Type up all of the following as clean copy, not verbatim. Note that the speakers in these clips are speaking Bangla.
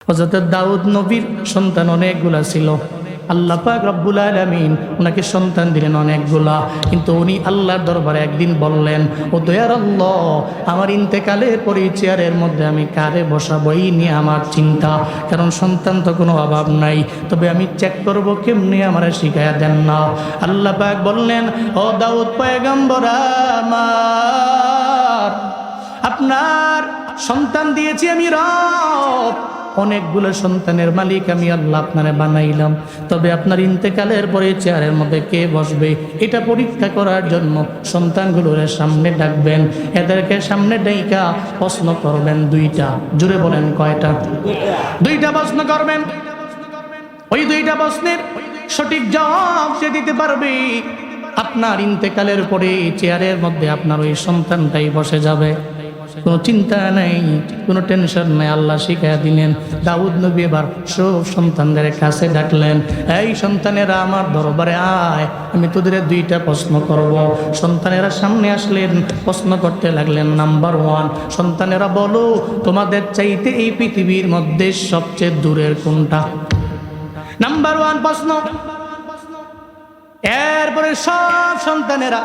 হযরত দাউদ নবীর সন্তান অনেকগুলা ছিল। আল্লাহ পাক রব্বুল আলামিন ওনাকে সন্তান দিলেন অনেকগুলা, কিন্তু উনি আল্লাহর দরবারে একদিন বললেন, ও দয়ার আল্লাহ, আমার ইন্তেকালের পরে চেয়ারের মধ্যে আমি কারে বসাবো এই নিয়ে আমার চিন্তা, কারণ সন্তান তো কোনো অভাব নাই, তবে আমি চেক করব কেমনি আমার শিখায়া দেন না। আল্লাহ পাক বললেন, ও দাউদ পয়গম্বর আমার, আপনার সন্তান দিয়েছি আমি রব, অনেকগুলো সন্তানের মালিক আমি আল্লাহ আপনারে বানাইলাম, তবে আপনার ইন্তেকালের পরে চেয়ারের মধ্যে কে বসবে এটা পরীক্ষা করার জন্য সন্তানগুলোর সামনে ডাকবেন, এদেরকে সামনে ডাইকা প্রশ্ন করবেন দুইটা। জোরে বলেন কয়টা? দুইটা প্রশ্ন করবেন। ওই দুইটা প্রশ্নের সঠিক জবাব সে দিতে পারবে, আপনার ইন্তেকালের পরে চেয়ারের মধ্যে আপনার ওই সন্তানটাই বসে যাবে। কোনো চিন্তা নেই, কোনো টেনশন নেই। আল্লাহ শিখাইয়া দিলেন। দাউদ নবী এবার সব সন্তানদের কাছে ডাকলেন, এই সন্তানেরা আমার দরবারে আয়, আমি তোদের দুইটা প্রশ্ন করব। সন্তানেরা সামনে আসলেন, প্রশ্ন করতে লাগলেন। নাম্বার 1, সন্তানেরা বলো, তোমাদের চাইতে এই পৃথিবীর মধ্যে সবচেয়ে দূরের কোনটা? নাম্বার 1 প্রশ্ন। এরপরে সব সন্তানেরা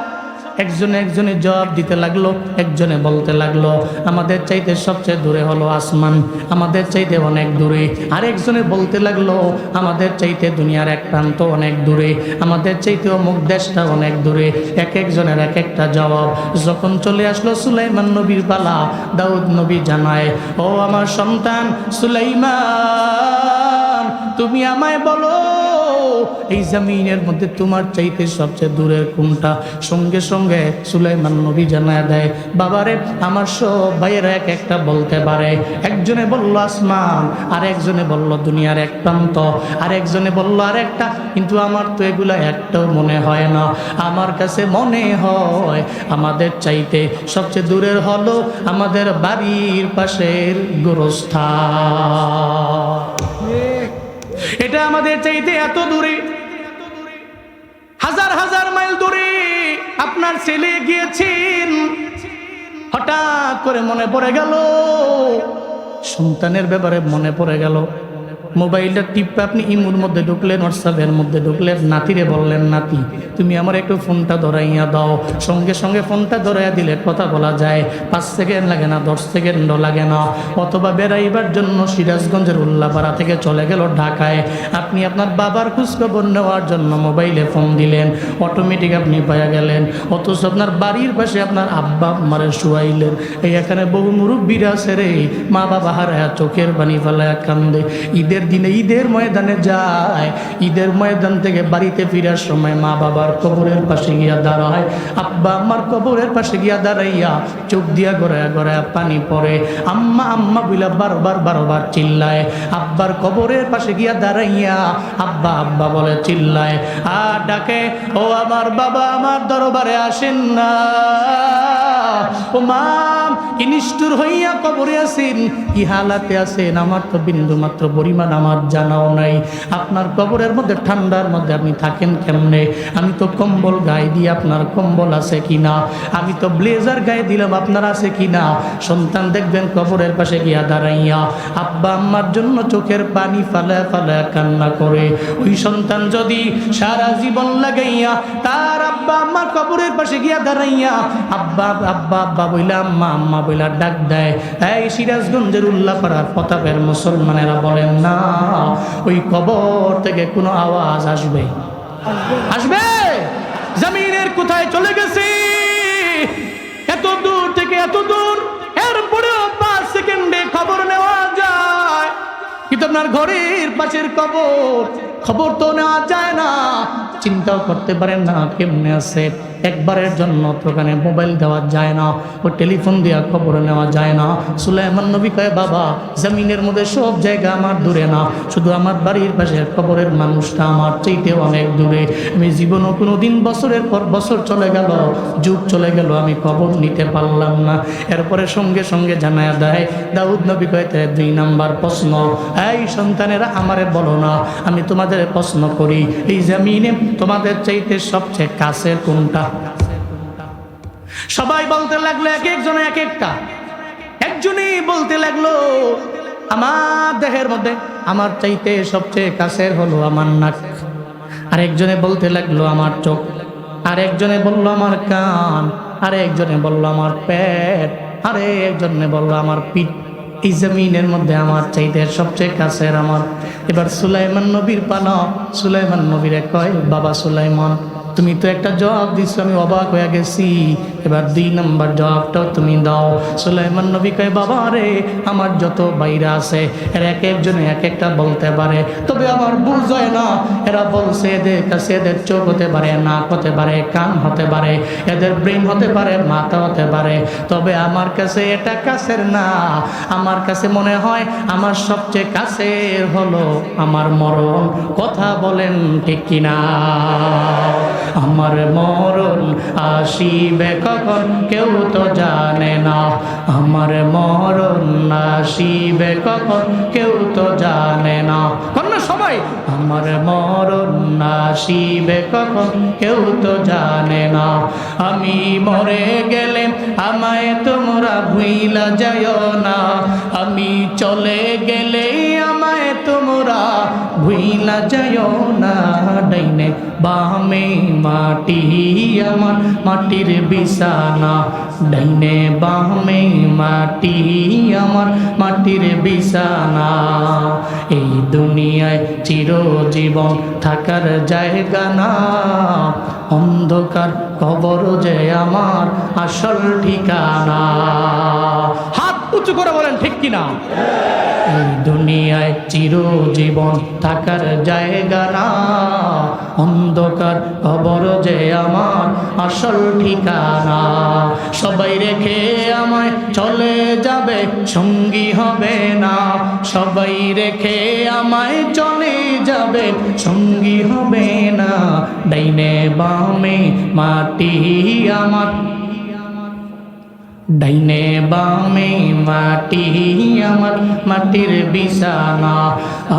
একজনে একজনে জবাব দিতে লাগলো। একজনে বলতে লাগলো, আমাদের চাইতে সবচেয়ে দূরে হলো আসমান, আমাদের চাইতে অনেক দূরে। আরেকজনে বলতে লাগলো, আমাদের চাইতে দুনিয়ার এক প্রান্ত অনেক দূরে, আমাদের চাইতে অমুক দেশটা অনেক দূরে। এক একজনের এক একটা জবাব। যখন চলে আসলো সুলাইমান নবীর পালা, দাউদ নবী জানায়, ও আমার সন্তান সুলাইমান, তুমি আমায় বলো এই জমিনের মধ্যে তোমার চাইতে সবচেয়ে দূরের কোনটা? সঙ্গে সঙ্গে সুলাইমান নবী জানায় দেয়, বাবারে আমার সব ভাইয়েরা এক একটা বলতে পারে। একজনে বলল আসমান, আর একজনে বলল দুনিয়ার এক প্রান্ত, আর একজনে বলল আর একটা, কিন্তু আমার তো এগুলা একটাও মনে হয় না। আমার কাছে মনে হয় আমাদের চাইতে সবচেয়ে দূরের হলো আমাদের বাড়ির পাশের গোরস্থান। এটা আমাদের চাইতে এত দূরে, হাজার হাজার মাইল দূরে। আপনার ছেলে গিয়েছেন, হঠাৎ করে মনে পড়ে গেল, সন্তানের ব্যাপারে মনে পড়ে গেল। মোবাইলটা টিপে আপনি ইমুর মধ্যে ঢুকলেন, হোয়াটসঅ্যাপের মধ্যে ঢুকলেন, নাতিরে বললেন, নাতি তুমি আমার একটু ফোনটা ধরাইয়া দাও। সঙ্গে সঙ্গে ফোনটা ধরাইয়া দিলে কথা বলা যায়, 5 সেকেন্ড লাগে না, 10 সেকেন্ডও লাগে না। অথবা বেড়াইবার জন্য সিরাজগঞ্জের উল্লাপাড়া থেকে চলে গেল ঢাকায়, আপনি আপনার বাবার খোঁজখবর নেওয়ার জন্য মোবাইলে ফোন দিলেন, অটোমেটিক আপনি পাওয়া গেলেন। অথচ আপনার বাড়ির পাশে আপনার আব্বা আম্মারে শুয়াইলেন। এই এখানে বহু মুরব্বীরা আছে রে, মা বাবা হারায়া চোখের পানি ফেলায়া কান্দে। ঈদের দিনে ঈদের ময়দানে যায়, ঈদের ময়দান থেকে বাড়িতে ফিরার সময় মা বাবার কবরের পাশে গিয়া দাঁড়ায়, আব্বা আম্মার কবরের পাশে গিয়া দাঁড়াইয়া চোখ দিয়া গড়ায়া গড়ায়া পানি পড়ে। আম্মা আম্মা বইলা বারবার চিল্লায়। আব্বার কবরের পাশে গিয়া দাঁড়াইয়া আব্বা আব্বা বলে চিল্লায়, আর ডাকে, ও আমার বাবা আমার দরবারে আসেন না। ও মা, কি নিষ্ঠুর হইয়া কবরে আছেন, কি হালাতে আছেন, আমার তো বিন্দু মাত্র পরিমাণ আমার জানাও নাই। আপনার কবরের মধ্যে ঠান্ডার মধ্যে আপনি থাকেন কেমনে? আমি তো কম্বল গায়ে দিয়ে, আপনার কম্বল আছে কিনা? আমি তো ব্লেজার গায়ে দিলাম, আপনার আছে কিনা? সন্তান দেখবেন কবরের পাশে গিয়া দাঁড়াইয়া আব্বা আম্মার জন্য চোখের পানি ফালায় ফালায় কান্না করে। ওই সন্তান যদি সারা জীবন লাগাইয়া তার আব্বা আম্মার কবরের পাশে গিয়া দাঁড়াইয়া আব্বা আব্বা আব্বা বইলা আম্মা আম্মা বইলা ডাক দেয়, এই সিরাজগঞ্জের উল্লাপাড়ার প্রতাপের মুসলমানেরা বলেন না, ওই কবর থেকে কোনো আওয়াজ আসবে? আসবে? জমিনের কোথায় চলে গেছে? এত দূর থেকে এত দূর, এরপরেও 5 সেকেন্ডে খবর নেওয়া যায়, কিন্তু আপনার ঘরের পাশের খবর তো নেওয়া যায় না। চিন্তাও করতে পারেন না কেমনে আছে। একবারের জন্য তো ওখানে মোবাইল দেওয়া যায় না, ও টেলিফোন দেওয়া খবর নেওয়া যায় না। সুলাইমান নবী কয়, বাবা জমিনের মধ্যে সব জায়গা আমার দূরে না, শুধু আমার বাড়ির পাশে কবরের মানুষটা আমার চাইতেও অনেক দূরে। আমি জীবনও কোনো দিন, বছরের পর বছর চলে গেল, যুগ চলে গেল, আমি খবর নিতে পারলাম না। এরপরে সঙ্গে সঙ্গে জানায়া দেয়, দাউদ নবী কয়, 2 নাম্বার প্রশ্ন, এই সন্তানেরা আমারে বলো না, আমি তোমাদের প্রশ্ন করি, এই জমিনে তোমাদের চাইতে সবচেয়ে কাছের কোনটা? সবাই বলতে লাগলো, এক একজনে এক একটা। একজনই বলতে লাগলো, আমার দেহের মধ্যে আমার চাইতে সবচেয়ে কাছের হলো আমার নাক। আরেকজনে বলতে লাগলো আমার চোখ, আরেকজনে বলল আমার কান, আরেকজনে বলল আমার পেট, আরেকজনে বলল আমার পিঠ। এই জমিনের মধ্যে আমার চাইতে সবচেয়ে কাছের আমার। এবার সুলাইমান নবীর পালা। সুলাইমান নবীরে কয়, বাবা সুলাইমান, তুমি তো একটা জবাব দিচ্ছ, আমি অবাক হয়ে গেছি, এবার 2 নম্বর জবাবটাও তুমি দাও। সুলাইমান নবী কয়, বাবা রে, আমার যত বাইরা আছে এরা এক একজনে এক একটা বলতে পারে, তবে আমার বুঝ হয় না। এরা বলছে এদের কাছে এদের চোখ হতে পারে, নাক হতে পারে, কান হতে পারে, এদের ব্রেন হতে পারে, মাথা হতে পারে, তবে আমার কাছে এটা কাছের না। আমার কাছে মনে হয় আমার সবচেয়ে কাছের হলো আমার মরণ। কথা বলেন ঠিক কিনা? আমার মরণ আসিবে কখন কেউ তো জানে না, আমার মরণ আসিবে কখন কেউ তো জানে না। কন্যা সবাই, আমার মরণ আসিবে কখন কেউ তো জানে না। আমি মরে গেলে আমায় তোমরা ভুইলা যাইও না, আমি চলে গেলে আমায় তোমরা ভুইলা যাইও না। ডাইনে বামে মাটি আমার মাটির বিছানা, ডাইনে বামে মাটি আমার মাটির বিছানা। এই দুনিয়ায় চিরজীবন থাকার জায়গা না, অন্ধকার কবর যে আমার আসল ঠিকানা। হাত উঁচু করে বলেন ঠিক কিনা? এই দুনিয়ায় চিরজীবন থাকার জায়গা না, অন্ধকার কবর যে আমার আসল ঠিকানা। সবাই রেখে আমায় চলে যাবে, সঙ্গী হবে না। সবাই রেখে আমায় চলে যাবে, সঙ্গী হবে না। ডাইনে বামে মাটি আমার, ডাইনে বামে মাটি আমার মাটির বিছানা।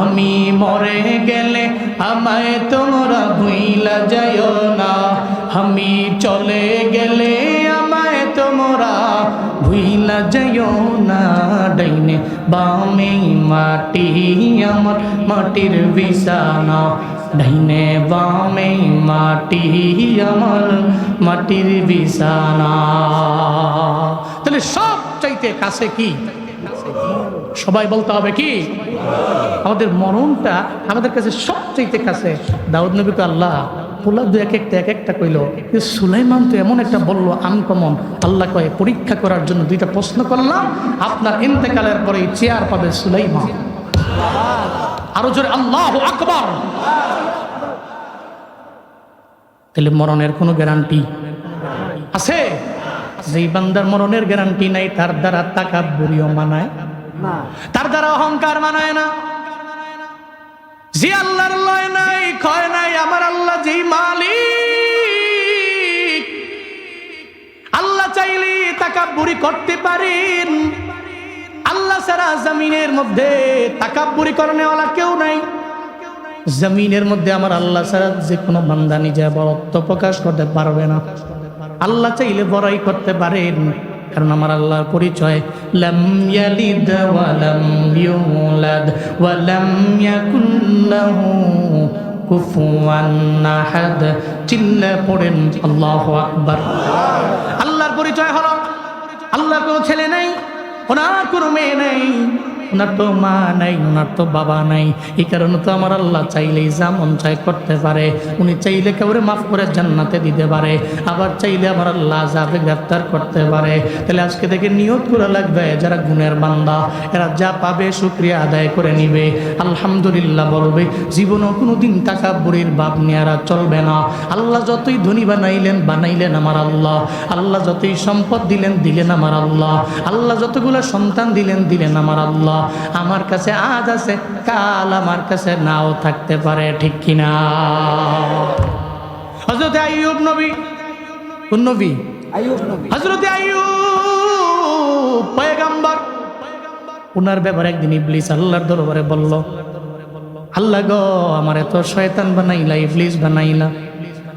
আমি মরে গেলে আমায় তোমরা ভুইলা যাইও না, আমি চলে গেলে আমায় তোমরা ভুইলা যাইও না। ডাইনে বামে মাটি আমার মাটির বিছানা, ডাইনে বামে মাটি আমার মাটির বিছানা। তাহলে সব চাইতে কাছে কি? সবাই বলতে হবে কি? আমাদের মরণটা আমাদের কাছে সব চাইতে কাছে। দাউদ নবীকে আল্লাহ পোলা দু এক একটা কইল, সুলাইমান তো এমন একটা বললো আনকমন। আল্লাহ কয়ে পরীক্ষা করার জন্য 2টা প্রশ্ন করলাম, আপনার ইন্তেকালের পরে চেয়ার পাবে সুলাইমান। আরো জোরে আল্লাহু আকবার। তাহলে মরণের কোনো গ্যারান্টি আছে? যেই বান্দার মরণের গ্যারান্টি নাই, তার দ্বারা তাকাব্বুরিও মানায় না, তার দ্বারা অহংকার মানায় না। যে আল্লাহর লয় নাই, ক্ষয় নাই, আমার আল্লাহ যেই মালিক, আল্লাহ চাইলে তাকাব্বুরি করতে পারেন। আল্লাহ ছাড়া জমিনের মধ্যে তাকাব্বুরি করনেওয়ালা কেউ নাই। জমিনের মধ্যে আমার আল্লাহ ছাড়া যে কোনো বান্দা নিজে বড়ত্ব প্রকাশ করতে পারবে না। আল্লাহ চাইলে বড়াই করতে পারেন, কারণ আমার আল্লাহর পরিচয় লাম ইয়ালিদ ওয়া লাম ইউলাদ ওয়া লাম ইয়াকুল লাহু কুফুয়ান আহাদ। চিল্লা পড়েন আল্লাহু আকবার। আল্লাহর পরিচয় হলো আল্লাহর কোনো ছেলে নাই, ওনার কোনো মেয়ে নাই, ওনার তো মা নাই, ওনার তো বাবা নাই। এই কারণে তো আমার আল্লাহ চাইলেই যা মন চাই করতে পারে। উনি চাইলে কাউরে মাফ করে জান্নাতে দিতে পারে, আবার চাইলে আমার আল্লাহ যাবে গ্রেফতার করতে পারে। তাহলে আজকে থেকে নিয়ত করা লাগবে, যারা গুণের বান্দা এরা যা পাবে শুকরিয়া আদায় করে নিবে, আলহামদুলিল্লাহ বলবে। জীবনও কোনোদিন তাকাব্বুরির ভাব নিয়ে এরা চলবে না। আল্লাহ যতই ধনী বানাইলেন আমার আল্লাহ, আল্লাহ যতই সম্পদ দিলেন আমার আল্লাহ, আল্লাহ যতগুলো সন্তান দিলেন আমার আল্লাহ। আমার কাছে আজ আছে, কাল আমার কাছে নাও থাকতে পারে, ঠিক কিনা? হযরত আইয়ুব নবী, কোন নবী? হযরত আইয়ুব পয়গম্বর। ওনার ব্যাপারে একদিন ইবলিস আল্লাহর দরবারে বলল, আল্লাহ গো, আমার এত শয়তান বানাইলা, ইবলিস বানাইলা,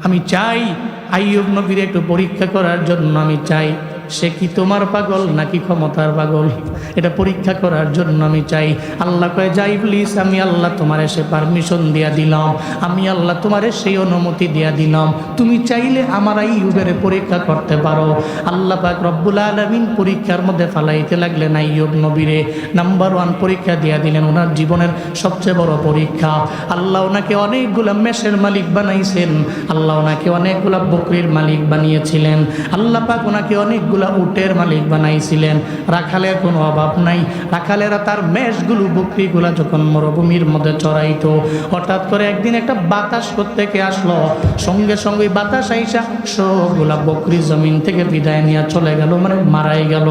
আমি চাই আইয়ুব নবীর একটু পরীক্ষা করার জন্য আমি চাই সে কি তোমার পাগল নাকি ক্ষমতার পাগল? এটা পরীক্ষা করার জন্য আমি চাই। আল্লাহ কয়, যাই ইবলিস, আমি আল্লাহ তোমার সে পারমিশন দিয়া দিলাম, আমি আল্লাহ তোমার সেই অনুমতি দিয়া দিলাম, তুমি চাইলে আমার আইয়ুবের পরীক্ষা করতে পারো। আল্লাহ পাক রব্বুল আলামিন পরীক্ষার মধ্যে ফালাইতে লাগলেন আইয়ুব নবীরে। নাম্বার 1 পরীক্ষা দিয়া দিলেন, ওনার জীবনের সবচেয়ে বড় পরীক্ষা। আল্লাহ ওনাকে অনেকগুলা মেষের মালিক বানাইছেন, আল্লাহ ওনাকে অনেকগুলা বকরির মালিক বানিয়েছিলেন, আল্লাহ পাক ওনাকে অনেকগুলা উটের মালিক বানাইছিলেন। রাখালের কোনো অভাব নাই। রাখালেরা তার মেষগুলো বকরিগুলা যখন মরুভূমির মধ্যে চড়াইতো, হঠাৎ করে একদিন একটা বাতাস থেকে আসলো, সঙ্গে সঙ্গে বাতাস আইসা সবগুলা বকরি জমিন থেকে বিদায় নিয়ে চলে গেল, মানে মারাই গেল,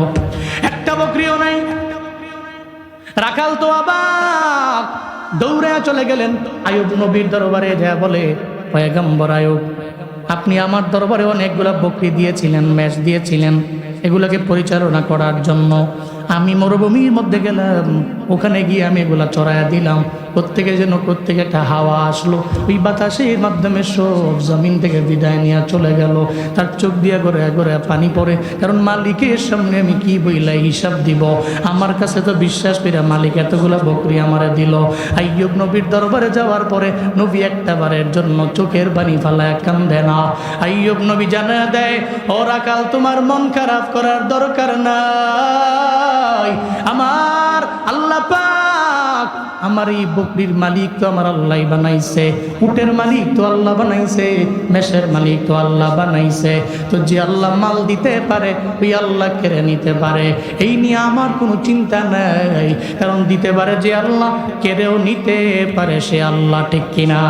একটা বকরিও নাই। রাখাল তো অবাক, দৌড়ে চলে গেলেন আইয়ুব নবীর দরবারে, যা বলে, পয়গম্বর আইয়ুব, আপনি আমার দরবারে অনেকগুলা বকরি দিয়েছিলেন, মেষ দিয়েছিলেন, এগুলোকে পরিচালনা করার জন্য আমি মরুভূমির মধ্যে গেলাম, ওখানে গিয়ে আমি এগুলা চড়াইয়া দিলাম, প্রত্যেকে যেন প্রত্যেকে একটা হাওয়া আসলো, ওই বাতাসের মাধ্যমে সব জমিন থেকে বিদায় নিয়ে চলে গেল। তার চোখ দিয়ে গড়ে গড়ে পানি পড়ে, কারণ মালিকের সামনে আমি কি বইলা হিসাব দিব, আমার কাছে তো বিশ্বাস পেরা মালিক এতগুলা বকরি আমারে দিল। আইয়ুব নবীর দরবারে যাওয়ার পরে নবী একটা বারের জন্য চোখের পানি ফালায় কান্দে না। আইয়ুব নবী জানা দেয়, ও রাখাল, তোমার মন খারাপ করার দরকার নাই, আমার আল্লাহ পাক আমার এই বকরির মালিক তো আমার আল্লাহ বানাইছে, উটের মালিক তো আল্লাহ বানাইছে, মেষের মালিক তো আল্লাহ বানাইছে, তো যে আল্লাহ মাল দিতে পারে ওই আল্লাহ কেড়ে নিতে পারে, এই নিয়ে আমার কোনো চিন্তা নেই, কারণ দিতে পারে যে আল্লাহ, কেড়েও নিতে পারে সে আল্লাহ, ঠিক কিনা?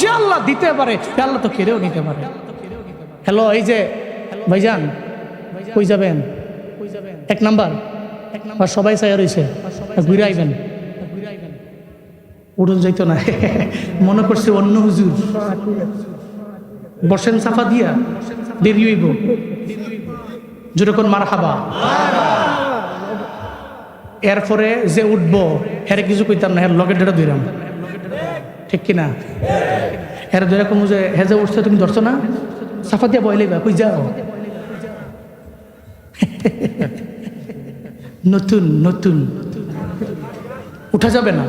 যে আল্লাহ দিতে পারে সে আল্লাহ তো কেড়েও নিতে পারে। হ্যালো, এই যে ভাইজান, কই যাবেন? এক নাম্বার আর সবাই চাইয়া রয়েছে, ঘুরে আইবেন, উঠুন যাইতো না। মনে করছে অন্য হুজুর, বসেন সাফা দিয়া, দেরি হইব, যেরকম মারহাবা। এরপরে যে উঠবো হেরে কিছু কইতাম না, হের লকেট যেটা ধরাম, ঠিক কিনা? হেরে ধরে কমু যে হে যে উঠছে তুমি ধরছো না, সাফা দিয়া বইলেবা, কই যাও। নতুন নতুন উঠা যাবে না,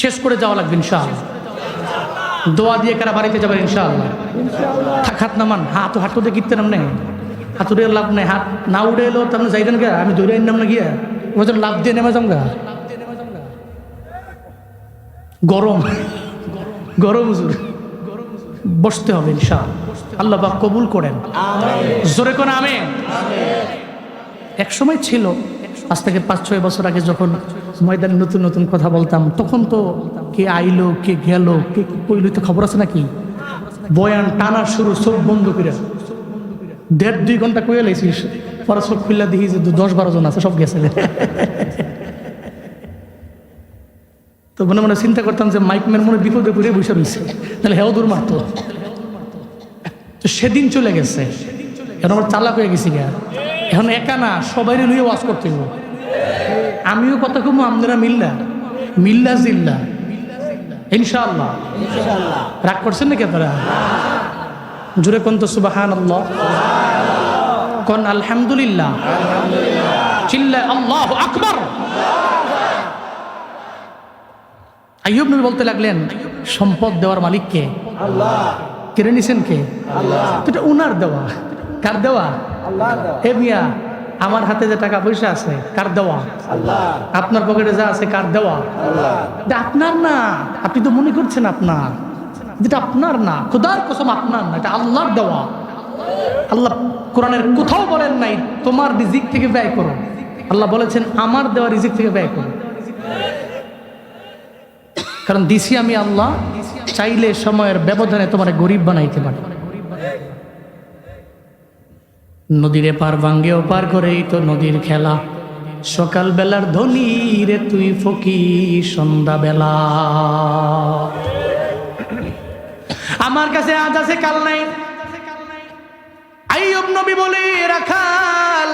শেষ করে যাওয়া লাগবে ইনশাআল্লাহ। দোয়া দিয়ে কারা বাড়িতে যাবেন ইনশাআল্লাহ। হাত নামান, হাত হাত তো কিনতে নাম নেই, হাত উড়ে লাভ নেই, হাত না উড়ে এলো তার যাইবেন গা, আমি দৌড়ে নাম না গিয়া ওজন লাভ দিয়ে নেমে যাম গা। গরম গরম হুজুর, বসতে হবে ইনশাআল্লাহ, আল্লাহ পাক কবুল করেন, জোরে কোন আমিন। এক সময় ছিল, আজ থেকে 5-6 বছর আগে যখন ময়দানে নতুন নতুন কথা বলতাম, তখন তো কে আইলো কে গেল কে কইল তো খবর আছে নাকি? বয়ান টানা শুরু, চোখ বন্ধ করে 1.5-2 ঘন্টা কইয়া লাইছিস, পরে চোখ খুললা দেখি যে 10-12 জন আছে, সব গেছে। তো মনে মনে চিন্তা করতাম যে মাইকম্যান মনে বিপদে পড়ে বসে রয়েছে, তাহলে হেও দূর মারতো। তো সেদিন চলে গেছে, এখন আমার চালাক হয়ে গেছি গা, এখন একা না, সবাই লইয়ে ওয়াজ করতে হইব। আমিও কথা কমু, আপনারা মিল্লা জিল্লা ইনশাআল্লাহ। রাগ করছেন নাকি আপনারা? জোরে কোন তো সুবহানাল্লাহ, কোন আলহামদুলিল্লাহ, চিল্লা আল্লাহু আকবার। আইয়ুব নবী বলতে লাগলেন, সম্পদ দেওয়ার মালিক কে? আল্লাহ। কেড়ে নিছেন কে? আল্লাহ। তো এটা উনার দেওয়া। কার দেওয়া? আল্লাহর দেওয়া। হে মিয়া, আমার হাতে যে টাকা পয়সা আছে কার দেওয়া? আল্লাহ। আপনার পকেটে যা আছে কার দেওয়া? আল্লাহ। এটা আপনার না, আপনি তো মনে করছেন আপনার, যেটা আপনার না, খোদার কসম আপনার না, এটা আল্লাহর দেওয়া। আল্লাহ কোরআনের কোথাও বলেন নাই তোমার রিজিক থেকে ব্যয় করো, আল্লাহ বলেছেন আমার দেওয়া রিজিক থেকে ব্যয় করো। কারণ দিছি আমি আল্লাহ, চাইলে সময়ের ব্যবধানে তোমার গরিব বানাইতে পারে। নদীর এপার ভাঙ্গে ওপার করেই তো নদীর খেলা, সকাল বেলার ধনী রে তুই ফকির সন্ধ্যা বেলা। আমার কাছে আজ আছে কাল নাই। আইয়ুব নবী বলে, রাখাল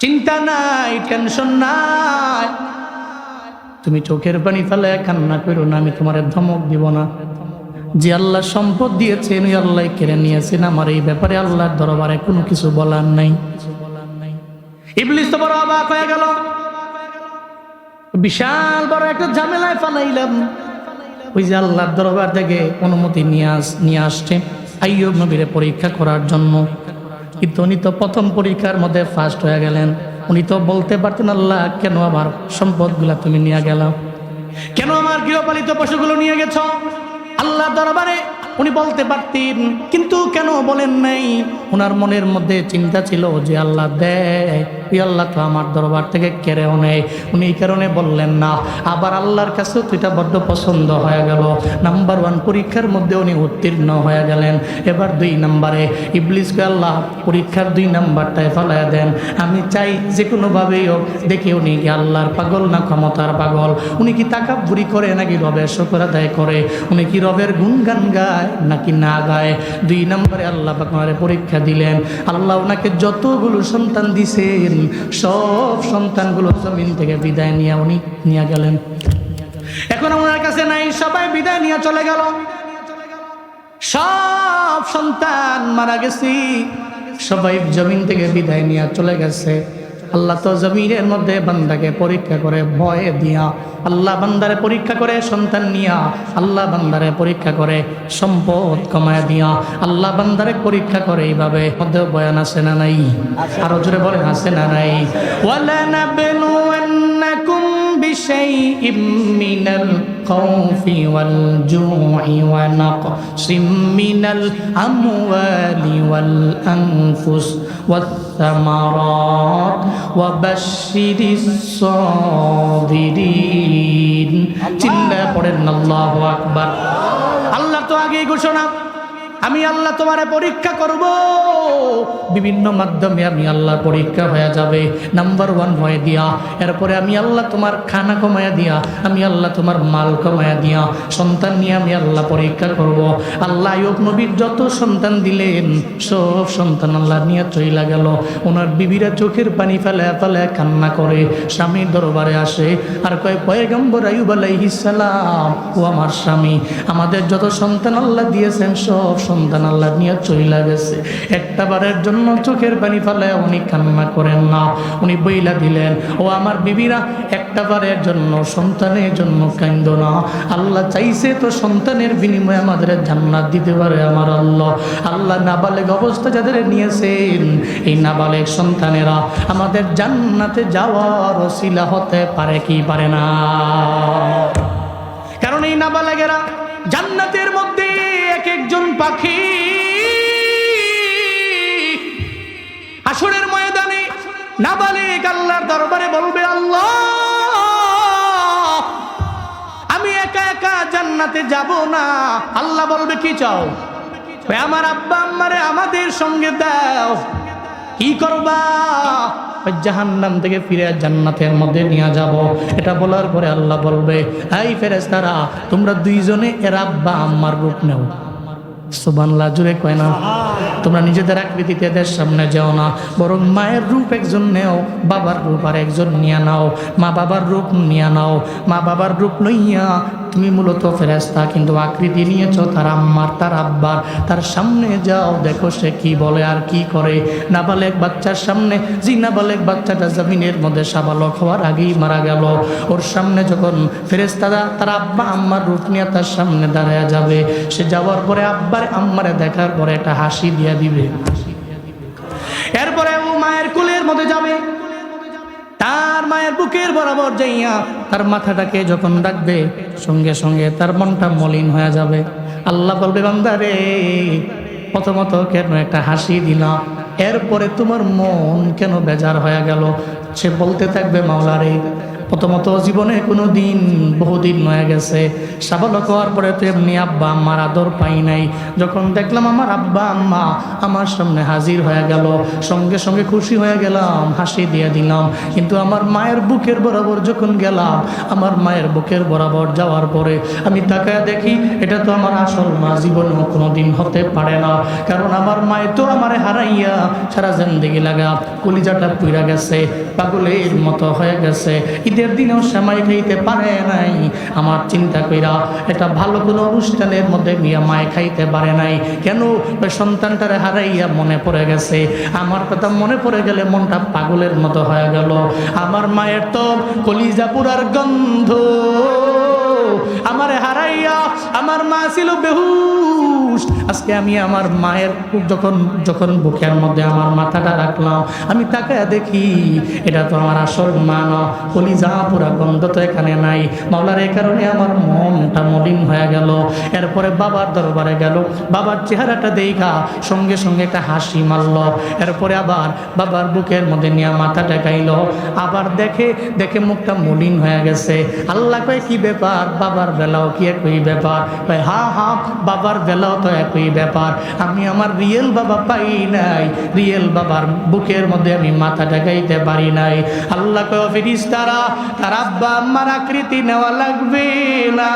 চিন্তা নাই, টেনশন নাই, তুমি চোখের পানি ফেলে কান্না করো না, আমি তোমার ধমক দিব না। যে আল্লাহ সম্পদ দিয়েছেন ওই আল্লাহ কেড়ে নিয়েছেন, আমার এই ব্যাপারে আল্লাহর দরবারে কোনো কিছু বলার নাই। ইবলিস তো বড় অবাক হয়ে গেল, বিশাল বড় একটা ঝামেলায় ফালাইলাম। ওই যে আল্লাহর দরবার থেকে অনুমতি নিয়ে আসছে আইয়ুব নবীরে পরীক্ষা করার জন্য, কিন্তু উনি তো প্রথম পরীক্ষার মধ্যে ফার্স্ট হয়ে গেলেন। উনি তো বলতে পারতেন, আল্লাহ কেন আমার সম্পদগুলা তুমি নিয়ে গেলাম, কেন আমার গৃহপালিত পশুগুলো নিয়ে গেছ? আল্লাহ দরবারে উনি বলতে পারতেন, কিন্তু কেন বলেন নাই? ওনার মনের মধ্যে চিন্তা ছিল যে আল্লাহ দেয়, ওই আল্লাহ তো আমার দরবার থেকে কেড়েও নেয়, উনি এই কারণে বললেন না। আবার আল্লাহর কাছেও তো এটা বড্ড পছন্দ হয়ে গেল। নাম্বার 1 পরীক্ষার মধ্যে উনি উত্তীর্ণ হয়ে গেলেন। এবার 2 নম্বরে ইবলিসকে আল্লাহ পরীক্ষার 2 নম্বরটায় ফেলাইয়া দেন। আমি চাই যে কোনোভাবেই হোক দেখি উনি কি আল্লাহর পাগল না ক্ষমতার পাগল, উনি কি তাকাব্বুরি করে নাকি রবের শুকর আদায় করে, উনি কি রবের গুণগান গায় নাকি না গায়। 2 নম্বরে আল্লাহ পাক ওনারে পরীক্ষা দিলেন। আল্লাহ ওনাকে যতগুলো সন্তান দিছেন সব সন্তানগুলো জমিন থেকে বিদায় নিয়ে উনি নিয়ে গেলেন। এখন ওনার কাছে নাই, সবাই বিদায় নিয়ে চলে গেল, সব সন্তান মারা গেছে, সবাই জমিন থেকে বিদায় নিয়ে চলে গেছে। আল্লাহ তো জমিনের মধ্যে বান্দাকে পরীক্ষা করে ভয়ে দিয়া, আল্লাহ বান্দারে পরীক্ষা করে সন্তান নিয়া, আল্লাহ বান্দারে পরীক্ষা করে সম্পদ কমায় দিয়া, আল্লাহ বান্দারে পরীক্ষা করে এইভাবে। মধ্যে বয়ান আছে না নাই? আরো জোরে বলেন আছে না নাই? ওয়ালা নাবলুওয়ান্নাকুম বিশাইইম মিনাল খাউফি ওয়াল জু'i ওয়া নাকসিম মিনাল আমওয়ালি ওয়াল আনফুস ওয়াত সামারাত ওয়া বাশশিরিস সাবিরিন। চিল্লায়ে পড়েন আল্লাহু আকবার। আল্লাহ তো আগেই ঘোষণা, আমি আল্লাহ তোমারে পরীক্ষা করব, বিভিন্ন মাধ্যমে আমি আল্লাহ পরীক্ষা হয়ে যাবে। নাম্বার 1 ভয় দিয়া, এরপরে আমি আল্লাহ তোমার খানা কমায়া দিয়া, আমি আল্লাহ তোমার মাল কমায়া দিয়া, সন্তান নিয়ে আমি আল্লাহ পরীক্ষা করব। আল্লাহ আইয়ুব নবীর যত সন্তান দিলেন সব সন্তান আল্লাহ নিয়ে চইলা গেল। ওনার বিবিরা চোখের পানি ফেলে ফেলে কান্না করে স্বামীর দরবারে আসে আর কয়, পয়গম্বর আইয়ুব আলাইহিস সালাম, ও আমার স্বামী, আমাদের যত সন্তান আল্লাহ দিয়েছেন সব সন্তান আল্লাহ নিয়ে চইলা গেছে, একটা বারের জন্য চোখের পানি ফেলে উনি কান্না করেন না। উনি বইলা দিলেন, ও আমার বিবিরা, একটা বারের জন্য সন্তানের জন্য কান্দো না। আল্লাহ চাইছে তো সন্তানের বিনিময়ে আমাদের জান্নাত দিতে পারে আমার আল্লাহ। আল্লাহ নাবালেগ অবস্থা যাদের নিয়েছেন, এই নাবালেগ সন্তানেরা আমাদের জান্নাতে যাওয়ার ওসিলা হতে পারে কি পারে না? কারণ এই নাবালেগেরা জান্নাতের মধ্যে এক একজন পাখি। হাসরের ময়দানে নাবালেগ আল্লাহর দরবারে বলবে, আল্লাহ আমি একা একা জান্নাতে যাব না। আল্লাহ বলবে, কি চাও? আমার আব্বা আম্মারে আমাদের সঙ্গে দাও। কি করবা? জাহান্নাম থেকে ফিরে জান্নাতের মধ্যে নিয়ে যাব। এটা বলার পরে আল্লাহ বলবে, এই ফেরেশতারা, তোমরা 2 জনে এর আব্বা আম্মার রূপ নেও। সুবহানাল্লাহ, জুড়ে কয় না? তোমরা নিজেদের আকৃতিতে এদের সামনে যাও না, বরং মায়ের রূপ একজন নেও, বাবার রূপ আর একজন নিয়ে নাও। মা বাবার রূপ নিয়ে নাও। মা বাবার রূপ লইয়া তুমি মূলত ফেরেশতা, কিন্তু আকৃতি নিয়েছ তার আম্মার, তার আব্বার। তার সামনে যাও, দেখো সে কি বলে আর কি করে। নাবালেগ বাচ্চার সামনে, যে নাবালেগ বাচ্চাটা জমিনের মধ্যে সাবালক হওয়ার আগেই মারা গেল, ওর সামনে যখন ফেরেশতারা তার আব্বা আম্মার রূপ নিয়ে তার সামনে দাঁড়ায়া যাবে, সে যাওয়ার পরে আব্বার আম্মারে দেখার পরে একটা হাসি দিয়া দিবে। এরপরে ও মায়ের কোলের মধ্যে যাবে, তার মায়ের বুকের বরাবর যাইয়া তার মাথাটাকে যখন রাখবে, সঙ্গে সঙ্গে তার মনটা মলিন হয়ে যাবে। আল্লাহ বলবে, বান্দা রে, প্রথমত কেন একটা হাসি দিলা, এরপরে তোমার মন কেন বেজার হয়ে গেল? সে বলতে থাকবে, মাওলা রে, প্রথমত জীবনে কোনো দিন বহুদিন হয়ে গেছে, সাবালক হওয়ার পরে তো এমনি আব্বা আম্মার আদর পাই নাই। যখন দেখলাম আমার আব্বা আম্মা আমার সামনে হাজির হয়ে গেল, সঙ্গে সঙ্গে খুশি হয়ে গেলাম, হাসি দিয়ে দিলাম। কিন্তু আমার মায়ের বুকের বরাবর যখন গেলাম, আমার মায়ের বুকের বরাবর যাওয়ার পরে আমি তাকায় দেখি, এটা তো আমার আসল মা, জীবনেও কোনো দিন হতে পারে না। কারণ আমার মায় তো আমারে হারাইয়া সারা জিন্দেগি লাগা কলিজাটা পুইরা গেছে, পাগলের মতো হয়ে গেছে। ঈদের দিনেও সেমাই খাইতে পারে নাই। আমার চিন্তা কইরা এটা ভালো কোনো অনুষ্ঠানের মধ্যে গিয়া মায় খাইতে পারে নাই কেন? ওই সন্তানটারে হারাইয়া মনে পড়ে গেছে। আমার কথা মনে পড়ে গেলে মনটা পাগলের মতো হয়ে গেল। আমার মায়ের তো কলিজা পুরার গন্ধ। আমারে হারাইয়া আমার মা ছিল বেহুশ। আজকে আমি আমার মায়ের যখন বুকের মধ্যে আমার মাথাটা রাখলাম, আমি তাকায় দেখি এটা তো আমার আসল মা না, কলিজা পুরা গন্ধ তো এখানে নাই। মাওলার এই কারণে আমার মনটা মলিন হয়ে গেল। এরপরে বাবার দরবারে গেল, বাবার চেহারাটা দেখা সঙ্গে সঙ্গে একটা হাসি মারল। এরপরে আবার বাবার বুকের মধ্যে নিয়ে মাথা টেকাইল। আবার দেখে মুখটা মলিন হয়ে গেছে। আল্লাহ কয় কি ব্যাপার, বাবার বেলাও কি একই ব্যাপার? হ্যাঁ, বাবার বেলাও তো একই ব্যাপার। আমি আমার রিয়েল বাবা পাই নাই, রিয়েল বাবার বুকের মধ্যে আমি মাথা টেকাইতে পারি নাই। আল্লাহ কয় ফেরেশতারা, তার আব্বা আম্মার আকৃতি নেওয়া লাগবে না,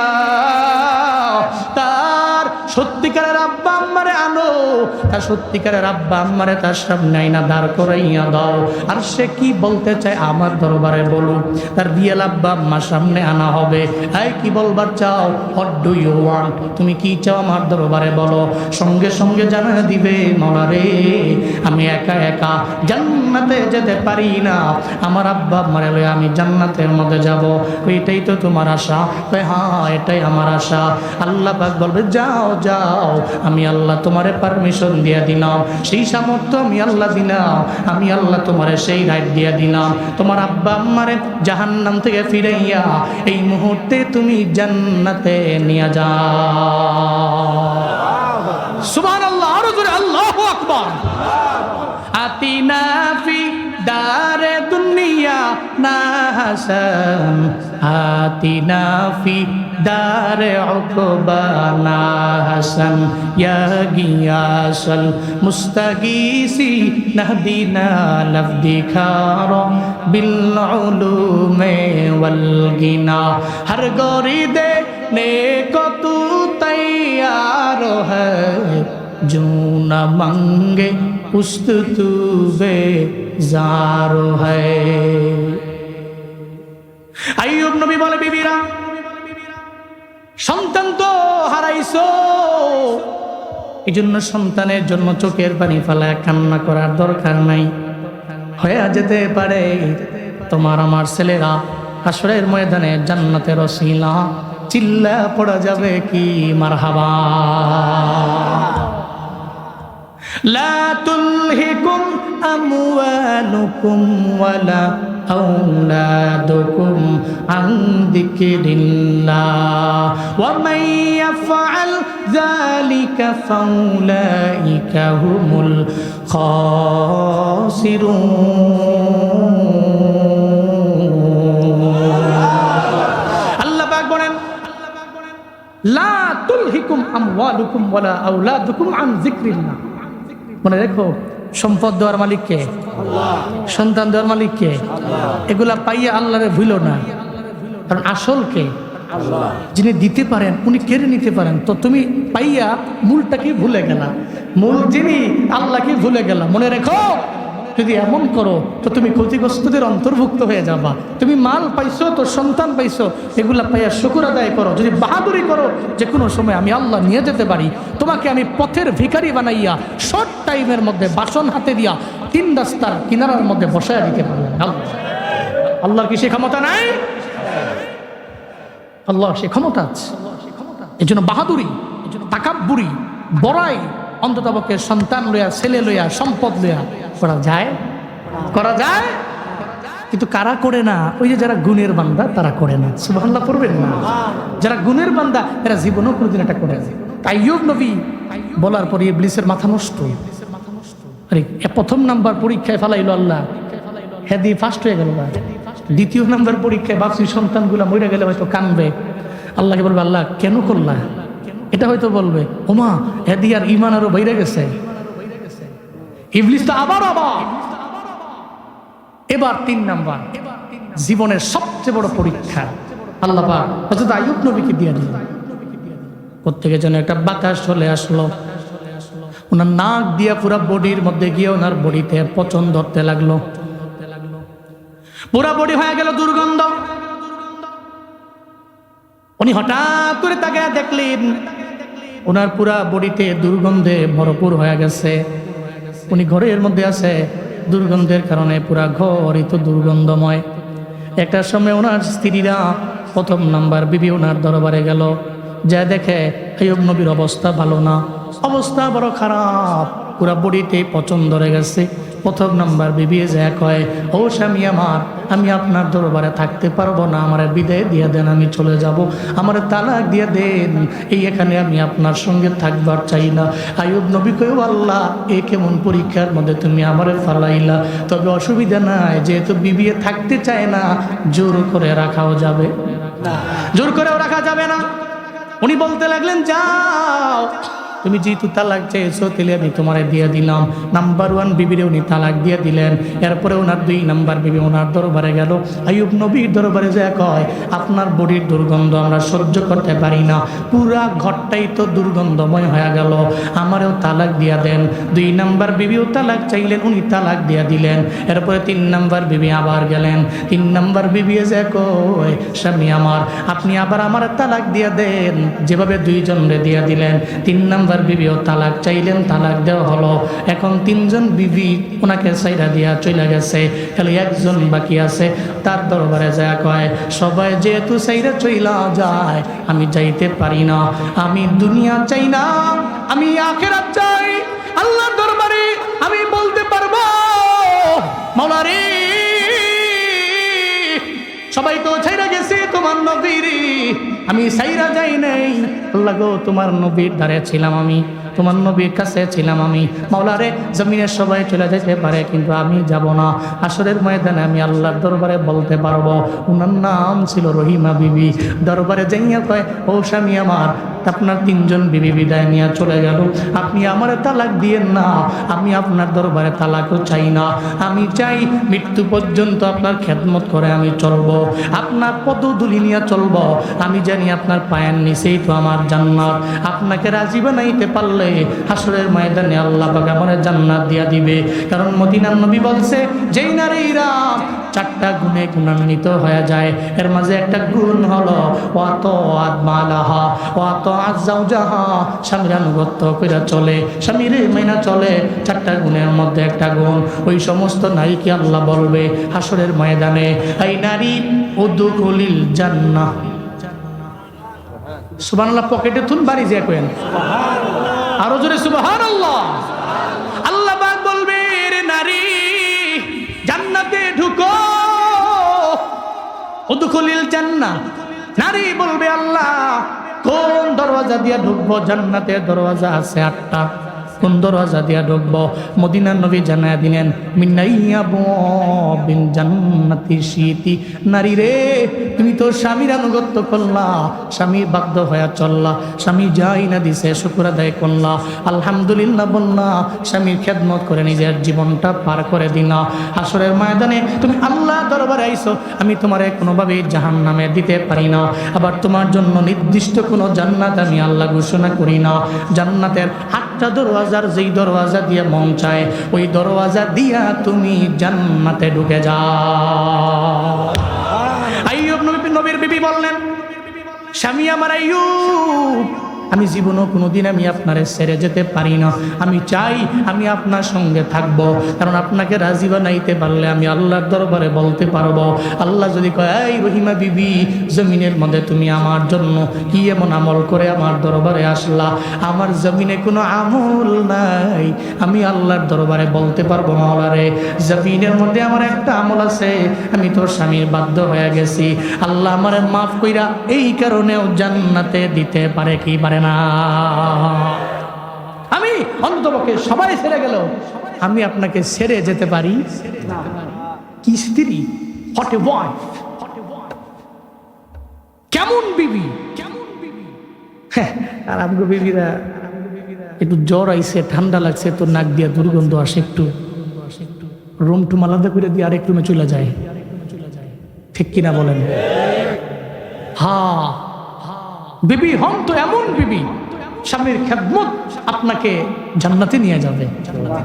তার সত্যিকারের আব্বা আম্মারে আনো, তার সত্যিকারের আব্বা আম্মারে তার সামনে আইনা দাঁড় করাইয়া দাও। আর সে কি বলতে চায় আমার দরবারে বলুক, তার রিয়েল আব্বা আম্মার সামনে আনা হবে। এই কি বলবার চাও? What do you want? তুমি কি চাও আমার দরবারে বলো। সঙ্গে সঙ্গে জানা দিবে, মাওলা রে আমি একা একা জান্নাতে যেতে পারি না, আমার আব্বা আম্মারে লয়ে আমি জান্নাতের মধ্যে যাব। এটাই তো তোমার আশা? হ্যাঁ, এটাই আমার আশা। আল্লাহ পাক বলবে যাও যাও, আমি আল্লাহ তোমারে পারমিশন দিয়ে দিলাম, সেই সামর্থ্য আমি আল্লাহ দিলাম, আমি আল্লাহ তোমারে সেই রাইট দিয়ে দিলাম। তোমার আব্বা আম্মারে জাহান্নাম থেকে ফিরাইয়া এই মুহূর্তে তুমি জান্নাতে নিয়ে যাও। সুবহানাল্লাহ, আরো জোরে আল্লাহু আকবার। আতিনা ফি দারে দুনিয়া না হাসান, আতিনা ফি দারে উকবা না হাসান, ইয়া গিয়াসাল মুস্তাগীসি নাহদিনা লাফদিখার বিল উলুমে ওয়াল গিনা। হর গরি দে নেকো তু তৈয়ার হ্যায়, जो न मंगे उस्तुबे जारो है। আইয়ুব নবী বলে, বিবিরা সন্তান তো হারাইছো, এই জন্য সন্তানের জন্য চোখের পানি ফেলায় কান্না করার দরকার নাই। হয়ে যেতে পারে তোমার আমার ছেলেরা হাসরের ময়দানে জান্নাতের ওসিলা, চিল্লা পড়া যাবে কি মারহাবা। লা তুলহিকুম আমওয়ালুকুম ওয়ালা আওলাদুকুম আন যিকরিল্লাহ ওয়া মান ইয়াফআল যালিকা ফাউলাইকা হুমুল খাসিরুন। আল্লাহ পাক বলেন, লা তুলহিকুম আমওয়ালুকুম ওয়ালা আওলাদুকুম আন যিকরিল্লাহ। মনে রেখো, সম্পদ দেওয়ার মালিক কে? আল্লাহ। সন্তান দেওয়ার মালিক কে? আল্লাহ। এগুলা পাইয়া আল্লাহরে ভুলো না, কারণ আসল কে? আল্লাহ। যিনি দিতে পারেন উনি কেড়ে নিতে পারেন। তো তুমি পাইয়া মূলটাকে ভুলে গেলা, মূল যিনি আল্লাহকে ভুলে গেলা। মনে রেখো, যদি এমন করো তো তুমি ক্ষতিগ্রস্তদের অন্তর্ভুক্ত হয়ে যাবা। তুমি মাল পাইছো, তো সন্তান পাইছো, এগুলা পাইয়া শুকর আদায় করো। যদি বাহাদুরি করো যে কোনো সময় আমি আল্লাহ নিয়ে যেতে পারি, তোমাকে আমি পথের ভিখারি বানাইয়া শর্ট টাইমের মধ্যে বাসন হাতে দিয়া 3 রাস্তার কিনারার মধ্যে বসায় দিতে পারবেন। আল্লাহর কি সে ক্ষমতা নাই? আল্লাহ সে ক্ষমতা আছে। এই জন্য বাহাদুরি, এই জন্য তাকাব্বুরি, বড়াই অন্ততপক্ষে সন্তান লইয়া, ছেলে লইয়া, সম্পদ লইয়া করা যায়, করা যায়। কিন্তু কারা করে না? ওই যে যারা গুণের বান্দা তারা করে না। সুবহানাল্লাহ পড়বেন না? যারা গুণের বান্দা এরা জীবনেও কোনোদিন এটা করে না। আইয়ুব নবী বলার পরে ইবলিসের মাথা নষ্ট। আরে প্রথম নাম্বার পরীক্ষায় ফালাইলো আল্লাহ, হেদি ফার্স্ট হয়ে গেল। দ্বিতীয় নাম্বার পরীক্ষায় ভাবছি সন্তানগুলা মরে গেলে হয়তো কানবে, আল্লাহকে বলবে আল্লাহ কেন করলা? এটা হয়তো বলবে ওমা হেদি আর ইমান আরো বাইরে গেছে। ইবলিস তো আবার এবার 3 নাম্বার জীবনের সবচেয়ে বড় পরীক্ষা আল্লাহ পাক হযরত আইয়ুব নবীকে দিয়ে দিলেন। প্রত্যেকের জন্য একটা বাতাস চলে আসলো, ওনার নাক দিয়া পুরো বডির মধ্যে গিয়ে ওনার বডিতে পচন ধরতে লাগলো। পুরা বডি হয়ে গেল দুর্গন্ধ। উনি হঠাৎ করে তাকে দেখলেন ওনার পুরা বডিতে দুর্গন্ধে ভরপুর হয়ে গেছে। উনি ঘরের মধ্যে আছে, দুর্গন্ধের কারণে পুরা ঘরই তো দুর্গন্ধময়। একটা সময় ওনার স্ত্রীরা প্রথম নাম্বার বিবি ওনার দরবারে গেল, যা দেখে আইয়ুব নবীর অবস্থা ভালো না, অবস্থা বড় খারাপ, পুরা বডিতে পচন ধরে গেছে। প্রথম নাম্বার বিবি যা কয়, ও স্বামী আমার, আমি আপনার দরবারে থাকতে পারবো না, আমার বিদায় দিয়ে দেন, আমি চলে যাব, আমার তালাক দিয়ে দেন, এই এখানে আমি আপনার সঙ্গে থাকবার চাই না। আইয়ুব নবী কয়, আল্লাহ এ কেমন পরীক্ষার মধ্যে তুমি আমারে ফালাইলা, তবে অসুবিধা নাই, যেহেতু বিবি থাকতে চায় না, জোর করে রাখাও যাবে না, জোর করেও রাখা যাবে না। উনি বলতে লাগলেন, যাও তুমি যেহেতু তালাক চেয়েছো তাহলে আমি তোমারে দিয়ে দিলাম। নাম্বার 1 বিবিরে উনি তালাক দিয়ে দিলেন। এরপরে ওনার 2 নাম্বার বিবি ওনার দরবারে গেল, আইয়ুব নবীর দরবারে যা কয়, আপনার বডির দুর্গন্ধ আমরা সহ্য করতে পারি না, পুরা ঘরটাই তো দুর্গন্ধময় হয়ে গেল, আমারও তালাক দিয়া দেন। 2 নাম্বার বিবিও তালাক চাইলেন, উনি তালাক দিয়া দিলেন। এরপরে 3 নাম্বার বিবি আবার গেলেন, 3 নাম্বার বিবি যা কয়, স্বামী আমার, আপনি আবার আমার তালাক দিয়া দেন, যেভাবে 2 জনরে দিয়া দিলেন। 3 নাম্বার বিবিও তালাক চাইলেন, তালাক দেওয়া হলো। এখন 3 জন বিবি ওনাকে সাইরা দিয়া চলে গেছে, খালি 1 জন বাকি আছে। তার দরবারে যায় কয়, সবাই যেহেতু সাইরা চইলা যায়, আমি যাইতে পারি না, আমি দুনিয়া চাই না, আমি আখিরাত চাই। আল্লাহর দরবারে আমি বলতে পারবো, মাওলা রে, সবাই তো ছাইরা গেছে তোমার নবীর, আমি ছাইরা যাই নাই। আল্লাহ গো, তোমার নবীর ধারে ছিলাম আমি, তোমার নবীর কাছে ছিলাম আমি, মাওলা রে, জমিনের সবাই চলে যেতে পারে কিন্তু আমি যাব না। হাসরের ময়দানে আমি আল্লাহর দরবারে বলতে পারবো। উনার নাম ছিল রহিমা বিবি। দরবারে যাইয়া কয়, ও স্বামী আমার, আপনার 3 জন বিবি বিদায় নিয়ে চলে গেল, আপনি আমার তালাক দিয়েন না, আমি আপনার দরবারে তালাকও চাই না, আমি চাই মৃত্যু পর্যন্ত আপনার খেদমত করে আমি চলবো, আপনার পদধূলি নিয়ে চলবো, আমি জানি আপনার পায়ের নিচেই তো আমার জান্নাত। আপনাকে রাজি বানাইতে পারলে হাসরের ময়দানে আল্লাহ পাক আমার জান্নাত দিয়া দিবে। কারণ মদিনার নবী বলছে, যেই নারীরা 4টা গুণে গুণান্বিত হয়ে যায়, এর মাঝে একটা গুণ হলো ওয়াতাআত মালাহা ওয়াতাআত যাওজাহা, স্বামীর আনুগত্য করে চলে, স্বামীর মাইনা চলে, 4টা গুণের মধ্যে একটা গুণ। ওই সমস্ত নারীকে আল্লাহ বলবে হাসরের ময়দানে, এই নারী উদখুলিল জান্নাহ। সুবহানাল্লাহ, পকেটে তুন বাড়ি যে কইেন আরো জোরে সুবহানাল্লাহ। আল্লাহ পাক বলবে, রে নারী, জান্নাতে ঢুকো, উদখুলিল জান্নাহ। নারী বলবে, আল্লাহ কোন দরওয়াজা দিয়ে ঢুকবো? জান্নাতের দরওয়াজা আছে 8টা, কোন দরওয়াজা দিয়া ঢুকবো? মদিনার নবী জানায়া দিলেন, মিনাইয়া বিন জান্নাতি শীতি। নারী রে, তুমি তো স্বামীর আনুগত্য করলা, স্বামীর বাধ্য হয়ে চললা, স্বামী যাই না দিছে শুকর আদায় করলা, আলহামদুলিল্লাহ বললা, স্বামীর খেদমত করে নিজের জীবনটা পার করে দিলা। হাসরের ময়দানে তুমি আল্লাহ দরবারে আইছো, আমি তোমারে কোনোভাবেই জাহান্নামে দিতে পারি না, আবার তোমার জন্য নির্দিষ্ট কোনো জান্নাত আমি আল্লাহ ঘোষণা করি না। জান্নাতের 8টা দরওয়াজার যেই দরওয়াজা দিয়ে মন চায়, ওই দরওয়াজা দিয়া তুমি জান্নাতে ঢুকে যাও। আইয়ুব নবীর বিবি বললেন, স্বামী আমার আইয়ুব, আমি জীবনও কোনোদিন আমি আপনারে ছেড়ে যেতে পারি না, আমি চাই আমি আপনার সঙ্গে থাকব, কারণ আপনাকে রাজি বানাইতে পারলে আমি আল্লাহর দরবারে বলতে পারবো। আল্লাহ যদি কয়, এই রহিমা বিবি, জমিনের মধ্যে তুমি আমার জন্য কি এমন আমল করে আমার দরবারে আসলা? আমার জমিনে কোনো আমল নাই, আমি আল্লাহর দরবারে বলতে পারবো, মাওলা রে, জমিনের মধ্যে আমার একটা আমল আছে, আমি তোর স্বামীর বাধ্য হয়ে গেছি, আল্লাহ আমারে মাফ কইরা এই কারণেও জান্নাতে দিতে পারে কি পারে না? আমি অন্ততপক্ষে সবাই ছেড়ে গেল, আমি আপনাকে ছেড়ে যেতে পারি না। কি স্ত্রী, হট এ ওয়াইফ, কেমন বিবি, কেমন বিবি। হ্যাঁ, আর আমগো বিবিরা একটু জ্বর আইছে, ঠান্ডা লাগছে, তো নাক দিয়া দুর্গন্ধ আসে, একটু রুম টুম আলাদা করে দিয়ে আরেক রুমে চলে যায়, ঠিক কিনা বলেন? হ্যাঁ, বিবি হন তো এমন বিবি, স্বামীর খেদমত আপনাকে জান্নাতে নিয়ে যাবে।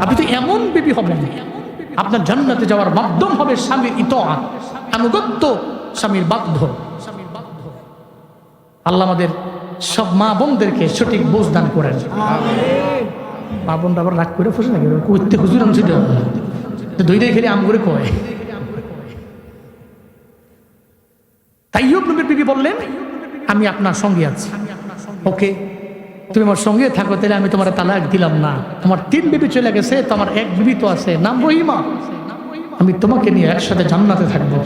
আপনি তো এমন বিবি হবেন, আপনার জান্নাতে যাওয়ার মাধ্যম হবে স্বামীর ইতাআত। আনুগত্য স্বামীর বাধ্য। আল্লাহ আমাদের সব মা বোনদেরকে সঠিক বোঝ দান করেন। মা বোনরা আবার রাগ করে ফসে নাকি করতে হুজুর আমি দুইটাই খেলে আম করে কয়। আইয়ুব নবীর বিবি বললেন, আমি আপনার সঙ্গে আছি, ওকে তুমি আমার সঙ্গে থাকো, তাহলে আমি তোমার তালাক দিলাম না। আমার 3 বিবি চলে গেছে, তো আমার 1 বিবি তো আছে, নাম রহিমা, আমি তোমাকে নিয়ে একসাথে জান্নাতে থাকবো।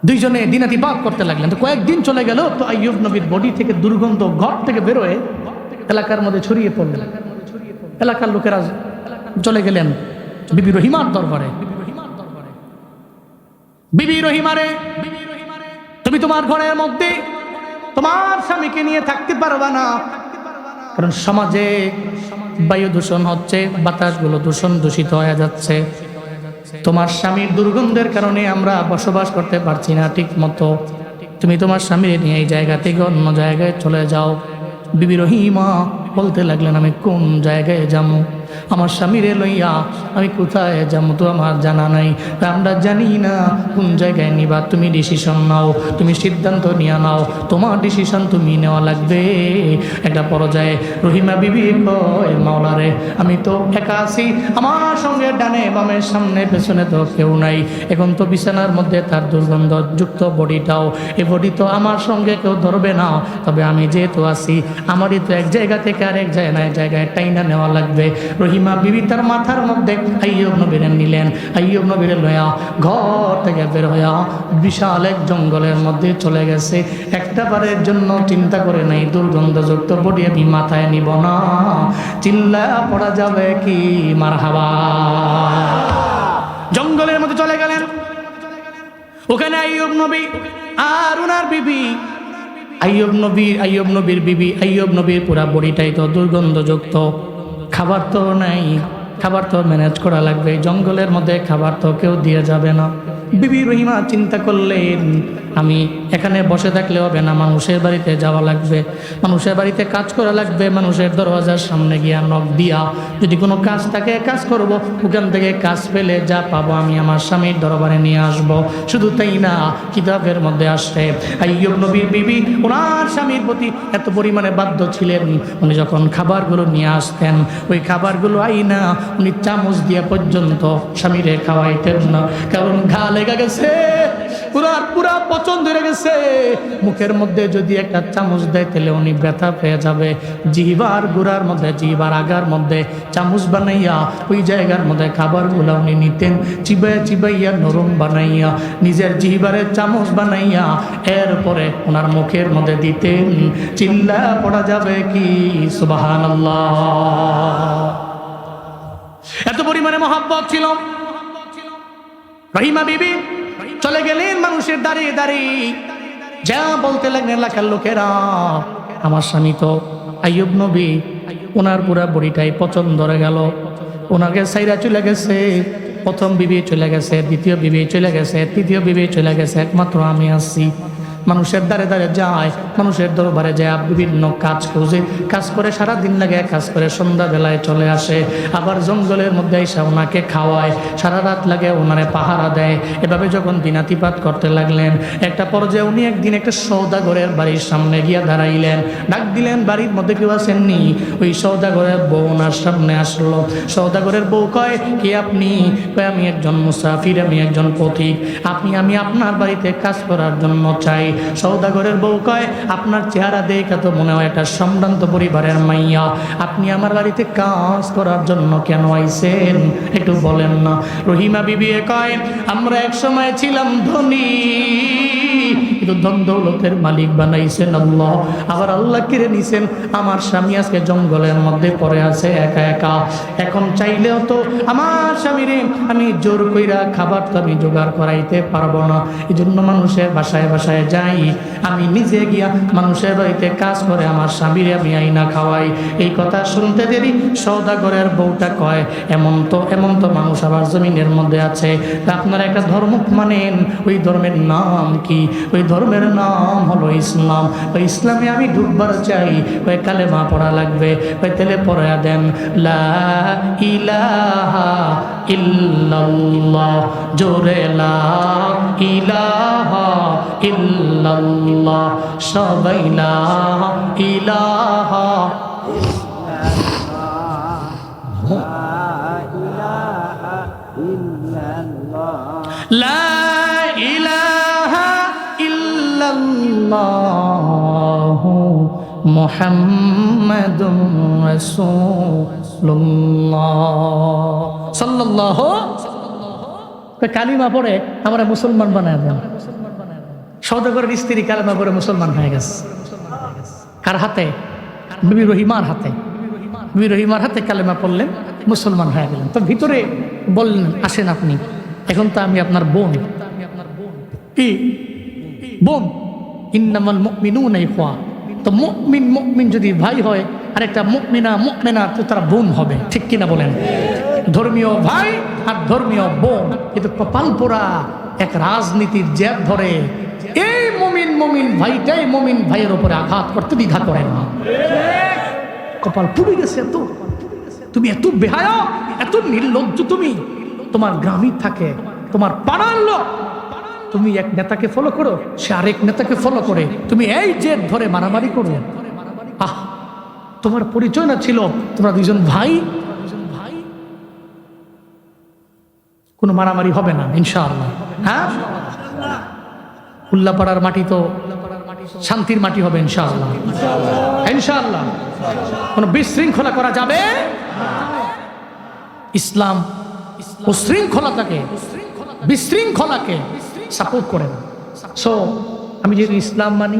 দুইজনে দিনাতিপাত করতে লাগলেন। তো কয়েকদিন চলে গেল, তো আইয়ুব নবীর বডি থেকে দুর্গন্ধ ঘর থেকে বেরোয় এলাকার মধ্যে ছড়িয়ে পড়লেন। এলাকার লোকেরা চলে গেলেন বিবি রহিমার দরবারে। বিবি রহিমারে, তুমি তোমার ঘরের মধ্যে তোমার স্বামীকে নিয়ে থাকতে পারবা না, কারণ সমাজে বায়ু দূষণ হচ্ছে, বাতাসগুলো দূষিত হয়ে যাচ্ছে। তোমার স্বামীর দুর্গন্ধের কারণে আমরা বসবাস করতে পারছি না ঠিক মতো। তুমি তোমার স্বামীর নিয়ে এই জায়গা থেকে অন্য জায়গায় চলে যাও। বিবি রহিমা বলতে লাগলেন, আমি কোন জায়গায় যাবো? আমার স্বামীরে লইয়া আমি কোথায় যাবো তো আমার জানা নাই। আমরা জানি না কোন জায়গায় নিবা, তুমি ডিসিশন নাও, তুমি সিদ্ধান্ত নিয়ে নাও, তোমার ডিসিশন তুমি নেওয়া লাগবে। একটা পর্যায়ে রহিমা বিবি কয়, মাওলারে আমি তো একা আছি, আমার সঙ্গে ডানে বামে সামনে পেছনে তো কেউ নাই। এখন তো বিছানার মধ্যে তার দুর্গন্ধযুক্ত বডিটাও, এই বডি তো আমার সঙ্গে কেউ ধরবে না। তবে আমি যেহেতু আছি, আমারই তো এক জায়গা থেকে আরেক জায়গায় টাইনা নেওয়া লাগবে। রহিমা বিবি তার মাথার মধ্যে আইয়ুব নবীরে নিলেন, আইয়ুব নবীরে লয়া ঘর থেকে বের হইয়া বিশাল এক জঙ্গলের মধ্যে চলে গেছে। একটা বারের জন্য চিন্তা করে নাই দুর্গন্ধযুক্ত বডি আমি মাথায় নিব না, চিল্লা পড়া যাবে কি মারহাবা। জঙ্গলের মধ্যে চলে গেলেন। ওখানে আইয়ুব নবী আর ওনার বিবি, আইয়ুব নবীর বিবি, আইয়ুব নবীর পুরা বডিটাই তো দুর্গন্ধযুক্ত, খাবার তো নাই, খাবার তো ম্যানেজ করা লাগবে, জঙ্গলের মধ্যে খাবার তো কেউ দিয়ে যাবে না। বিবি রহিমা চিন্তা করলেন, আমি এখানে বসে থাকলে হবে না, মানুষের বাড়িতে যাওয়া লাগবে, মানুষের বাড়িতে কাজ করা লাগবে, মানুষের দরওয়াজার সামনে গিয়া নখ দিয়া যদি কোনো কাজ থাকে কাজ করব, ওখান থেকে কাজ পেলে যা পাবো আমি আমার স্বামীর দরবারে নিয়ে আসব। শুধু তাই না, কিতাবের মধ্যে আসছে আইয়ুব নবীর বিবি ওনার স্বামীর প্রতি এত পরিমাণে বাধ্য ছিলেন, উনি যখন খাবারগুলো নিয়ে আসতেন ওই খাবারগুলো আইনা উনি চামচ দিয়া পর্যন্ত স্বামীরে খাওয়াইতেন না, কারণ ঘা লেগে গেছে, পুরা পছন্দ হয়ে গেছে। মুখের মধ্যে যদি একটা চামচ দেয় তাহলে উনি ব্যথা পেয়ে যাবে। জিহ্বার গুড়ার মধ্যে, জিহ্বার আগার মধ্যে চামচ বানাইয়া ওই জায়গার মধ্যে খাবারগুলো উনি নিতেন, চিবাইয়া নরম বানাইয়া নিজের জিহ্বারের চামচ বানাইয়া এরপরে ওনার মুখের মধ্যে দিতেন। চিল্লা পড়া যাবে কি সুবহানাল্লাহ। এত পরিমাণে মহব্বত ছিল। রহিমা বিবি চলে গেলেন মানুষের দাঁড়িয়ে যা বলতে লাগলেন এলাকার লোকেরা, আমার স্বামী তো আইয়ুব নবী, ওনার পুরা বড়িটাই পছন্দ ধরে গেল, ওনাকে সাইরা চলে গেছে। প্রথম বিবি চলে গেছে, দ্বিতীয় বিবি চলে গেছে, তৃতীয় বিবি চলে গেছে, একমাত্র আমি আসছি। মানুষের দ্বারে যায়, মানুষের দরবারে যায়, বিভিন্ন কাজ খুঁজে, কাজ করে সারা দিন লাগে, কাজ করে সন্ধ্যাবেলায় চলে আসে, আবার জঙ্গলের মধ্যে এসে ওনাকে খাওয়ায়, সারা রাত লাগে ওনারে পাহারা দেয়। এভাবে যখন দিনাতিপাত করতে লাগলেন, একটা পর্যায়ে উনি একদিন একটা সওদাগরের বাড়ির সামনে গিয়া দাঁড়াইলেন, ডাক দিলেন, বাড়ির মধ্যে কেউ আসেননি। ওই সওদাগরের বউ ওনার সামনে আসলো। সওদাগরের বউ কয়, কে আপনি? কয়, আমি একজন মুসাফির, আমি একজন পথিক, আমি আপনার বাড়িতে কাজ করার জন্য চাই। সওদাগরের বউ কয়, আপনার চেহারা দেখে তো মনে হয় একটা সম্ভ্রান্ত পরিবারের মাইয়া, আপনি আমার বাড়িতে কাজ করার জন্য কেন আইছেন একটু বলেন না। রহিমা বিবি কয়, আমরা এক সময় ছিলাম ধনী, কিন্তু ধন দৌলতের মালিক বানাইছেন আল্লাহ, আবার আল্লাহ কেড়ে নিছেন। আমার স্বামী আজকে জঙ্গলের মধ্যে পড়ে আছে একা একা, এখন চাইলেও তো আমার স্বামীরে আমি জোর কইরা খাবার তো আমি জোগাড় করাইতে পারবো না। এই জন্য মানুষের বাসায় যাই, আমি নিজে গিয়া মানুষের বাড়িতে কাজ করে আমার স্বামীরে আমি আইনা খাওয়াই। এই কথা শুনতে দেরি সওদাগরের বউটা কয়, এমন তো মানুষ আবার জমিনের মধ্যে আছে, তা আপনারা একটা ধর্ম মানেন, ওই ধর্মের নাম কি? ওই ধর্মের নাম হলো ইসলাম। ওই ইসলামে আমি ঢুকবার চাই, ওই কালেমা পড়া লাগবে। ওই তেলে পড়া দেন, লা ইলাহা ইল্লাল্লাহ, জোরে লা ইলাহা ইল্লাল্লাহ, সবাই লা ইলাহা লা ইলাহা ইল্লাল্লাহ মুহাম্মাদুর রাসূলুল্লাহ সাল্লাল্লাহু। কালিমা পড়ে আমরা মুসলমান বানায় দেন। সওদাগরের স্ত্রী কালিমা পড়ে মুসলমান হয়ে গেছে। কার হাতে? বিবি রহিমার হাতে। বিবি রহিমার হাতে কালিমা পড়লেন, মুসলমান হয়ে গেলেন। তো ভিতরে বললেন, আসেন আপনি, এখন তো আমি আপনার বোন। কি বোন? ইন্নামাল মুমিনুনা ইখওয়া। তো মুমিন মুমিন যদি ভাই হয়, আর একটা মুমিনা মুমিনা, তো তারা বোন হবে, ঠিক কিনা বলেন? ধর্মীয় ভাই আর ধর্মীয় বোন। কিন্তু কপাল পোড়া এক রাজনীতির জেদ ধরে এই মুমিন মুমিন ভাইটাই মুমিন ভাইয়ের উপরে আঘাত করতে দ্বিধা করে না। কপাল পুড়ে গেছে। এত তুমি এত বেহায়া, এত নির্লজ্জ। তুমি তোমার গ্রামই থাকে, তোমার পাড়ার লোক, তুমি এক নেতাকে ফলো করো, সে আরেক নেতাকে ফলো করে, তুমি এই জেদ ধরে মারামারি করো। আহ, তোমার পরিচয় না ছিল তোমরা দুইজন ভাই। কোনো মারামারি হবে না ইনশাআল্লাহ। হ্যাঁ, উল্লাপাড়ার মাটি তো শান্তির মাটি হবে ইনশাআল্লাহ। ইনশাআল্লাহ কোনো বিশৃঙ্খলা করা যাবে। ইসলাম ও শৃঙ্খলাটাকে, বিশৃঙ্খলাকে সাপোর্ট করে না। সো আমি যদি ইসলাম মানি,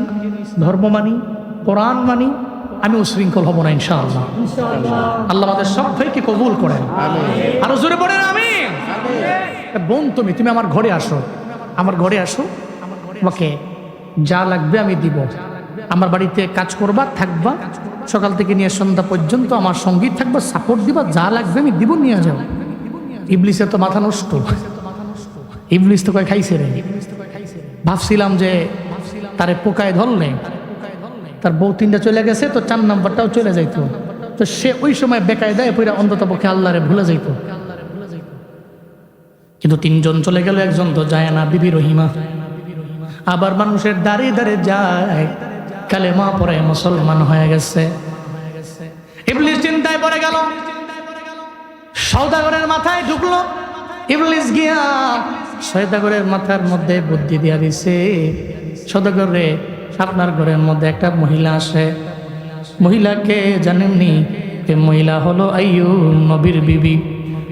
ধর্ম মানি, কোরআন মানি, আমি উশৃঙ্খল হব না ইনশাআল্লাহ। আল্লাহ আমাদের সব ভাইকে কবুল করেন। আরো জোরে পড়েন আমিন। বোন, তুমি আমার ঘরে আসো, আমার ঘরে আসো, আমাকে যা লাগবে আমি দিব। আমার বাড়িতে কাজ করবা, থাকবা, সকাল থেকে নিয়ে সন্ধ্যা পর্যন্ত আমার সঙ্গী থাকবা, সাপোর্ট দিবা, যা লাগবে আমি দিব, নিয়ে যাও। ইবলিসের তো মাথা নষ্ট। ইবলিস তো কয় খাইছে রে। ভাবছিলাম যে তারে পোকায় ধরলে, তার বউ তিনটা চলে গেছে, তো 4 নাম্বারটাও চলে যাইতো। তো সে ওই সময় বেকায়দায় পড়ে অন্তত পক্ষে আল্লাহরে ভুলে যাইতো। কিন্তু 3 জন চলে গেল, একজন তো যায় না, বিবি রহিমা। আবার মানুষের দাঁড়িয়ে দাঁড়িয়ে যায়, কালেমা পড়ে মুসলমান হয়ে গেছে। ইবলিস চিন্তায় পড়ে গেল, সওদাগরের মাথায় ঢুকলো। ইবলিস গিয়া সওদাগরের মাথার মধ্যে বুদ্ধি দিয়া দিছে, সওদাগর রে, আপনার ঘরের মধ্যে একটা মহিলা আসে। মহিলাকে জানেননি? মহিলা হলো আইয়ুব নবীর বিবি,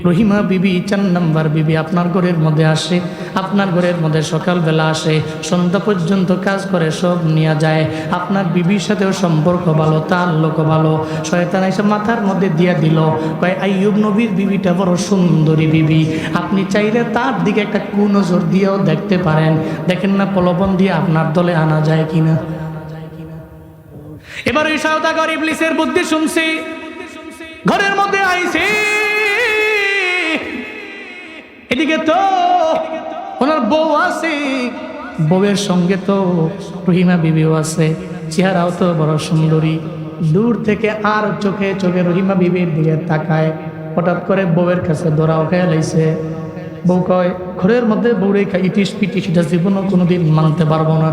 রহিমা বিবি, 4 নাম্বার বিবি। আপনার ঘরের মধ্যে আসে, আপনার ঘরের মধ্যে সকালবেলা আসে, সন্ধ্যা পর্যন্ত কাজ করে, সব নিয়ে যায়। আপনার বিবির সাথেও সম্পর্ক ভালো, তার লোক ভালো। শয়তান এসে মাথার মধ্যে দিয়া দিল, কয় আইয়ুব নবীর বিবিটা বড় সুন্দরী বিবি, আপনি চাইলে তার দিকে একটা কুনজর দিয়েও দেখতে পারেন। দেখেন না প্রলোভন দিয়ে আপনার দলে আনা যায় কিনা। এবার ওই সওদাগর ইবলিসের বুদ্ধি শুনছি, ঘরের মধ্যে আইছে। এদিকে তো ওনার বউ আছে, বউয়ের সঙ্গে তো রহিমা বিবিও আছে, চেহারাও তো বড় সুন্দরী। দূর থেকে আর চোখে চোখে রহিমা বিবির দিকে তাকায়। হঠাৎ করে বউয়ের কাছে ধরাও খেয়ে লাইছে। বউ কয়, ঘরের মধ্যে বউরে ইটিস পিটিস, এটা জীবনও কোনোদিন মানতে পারবো না,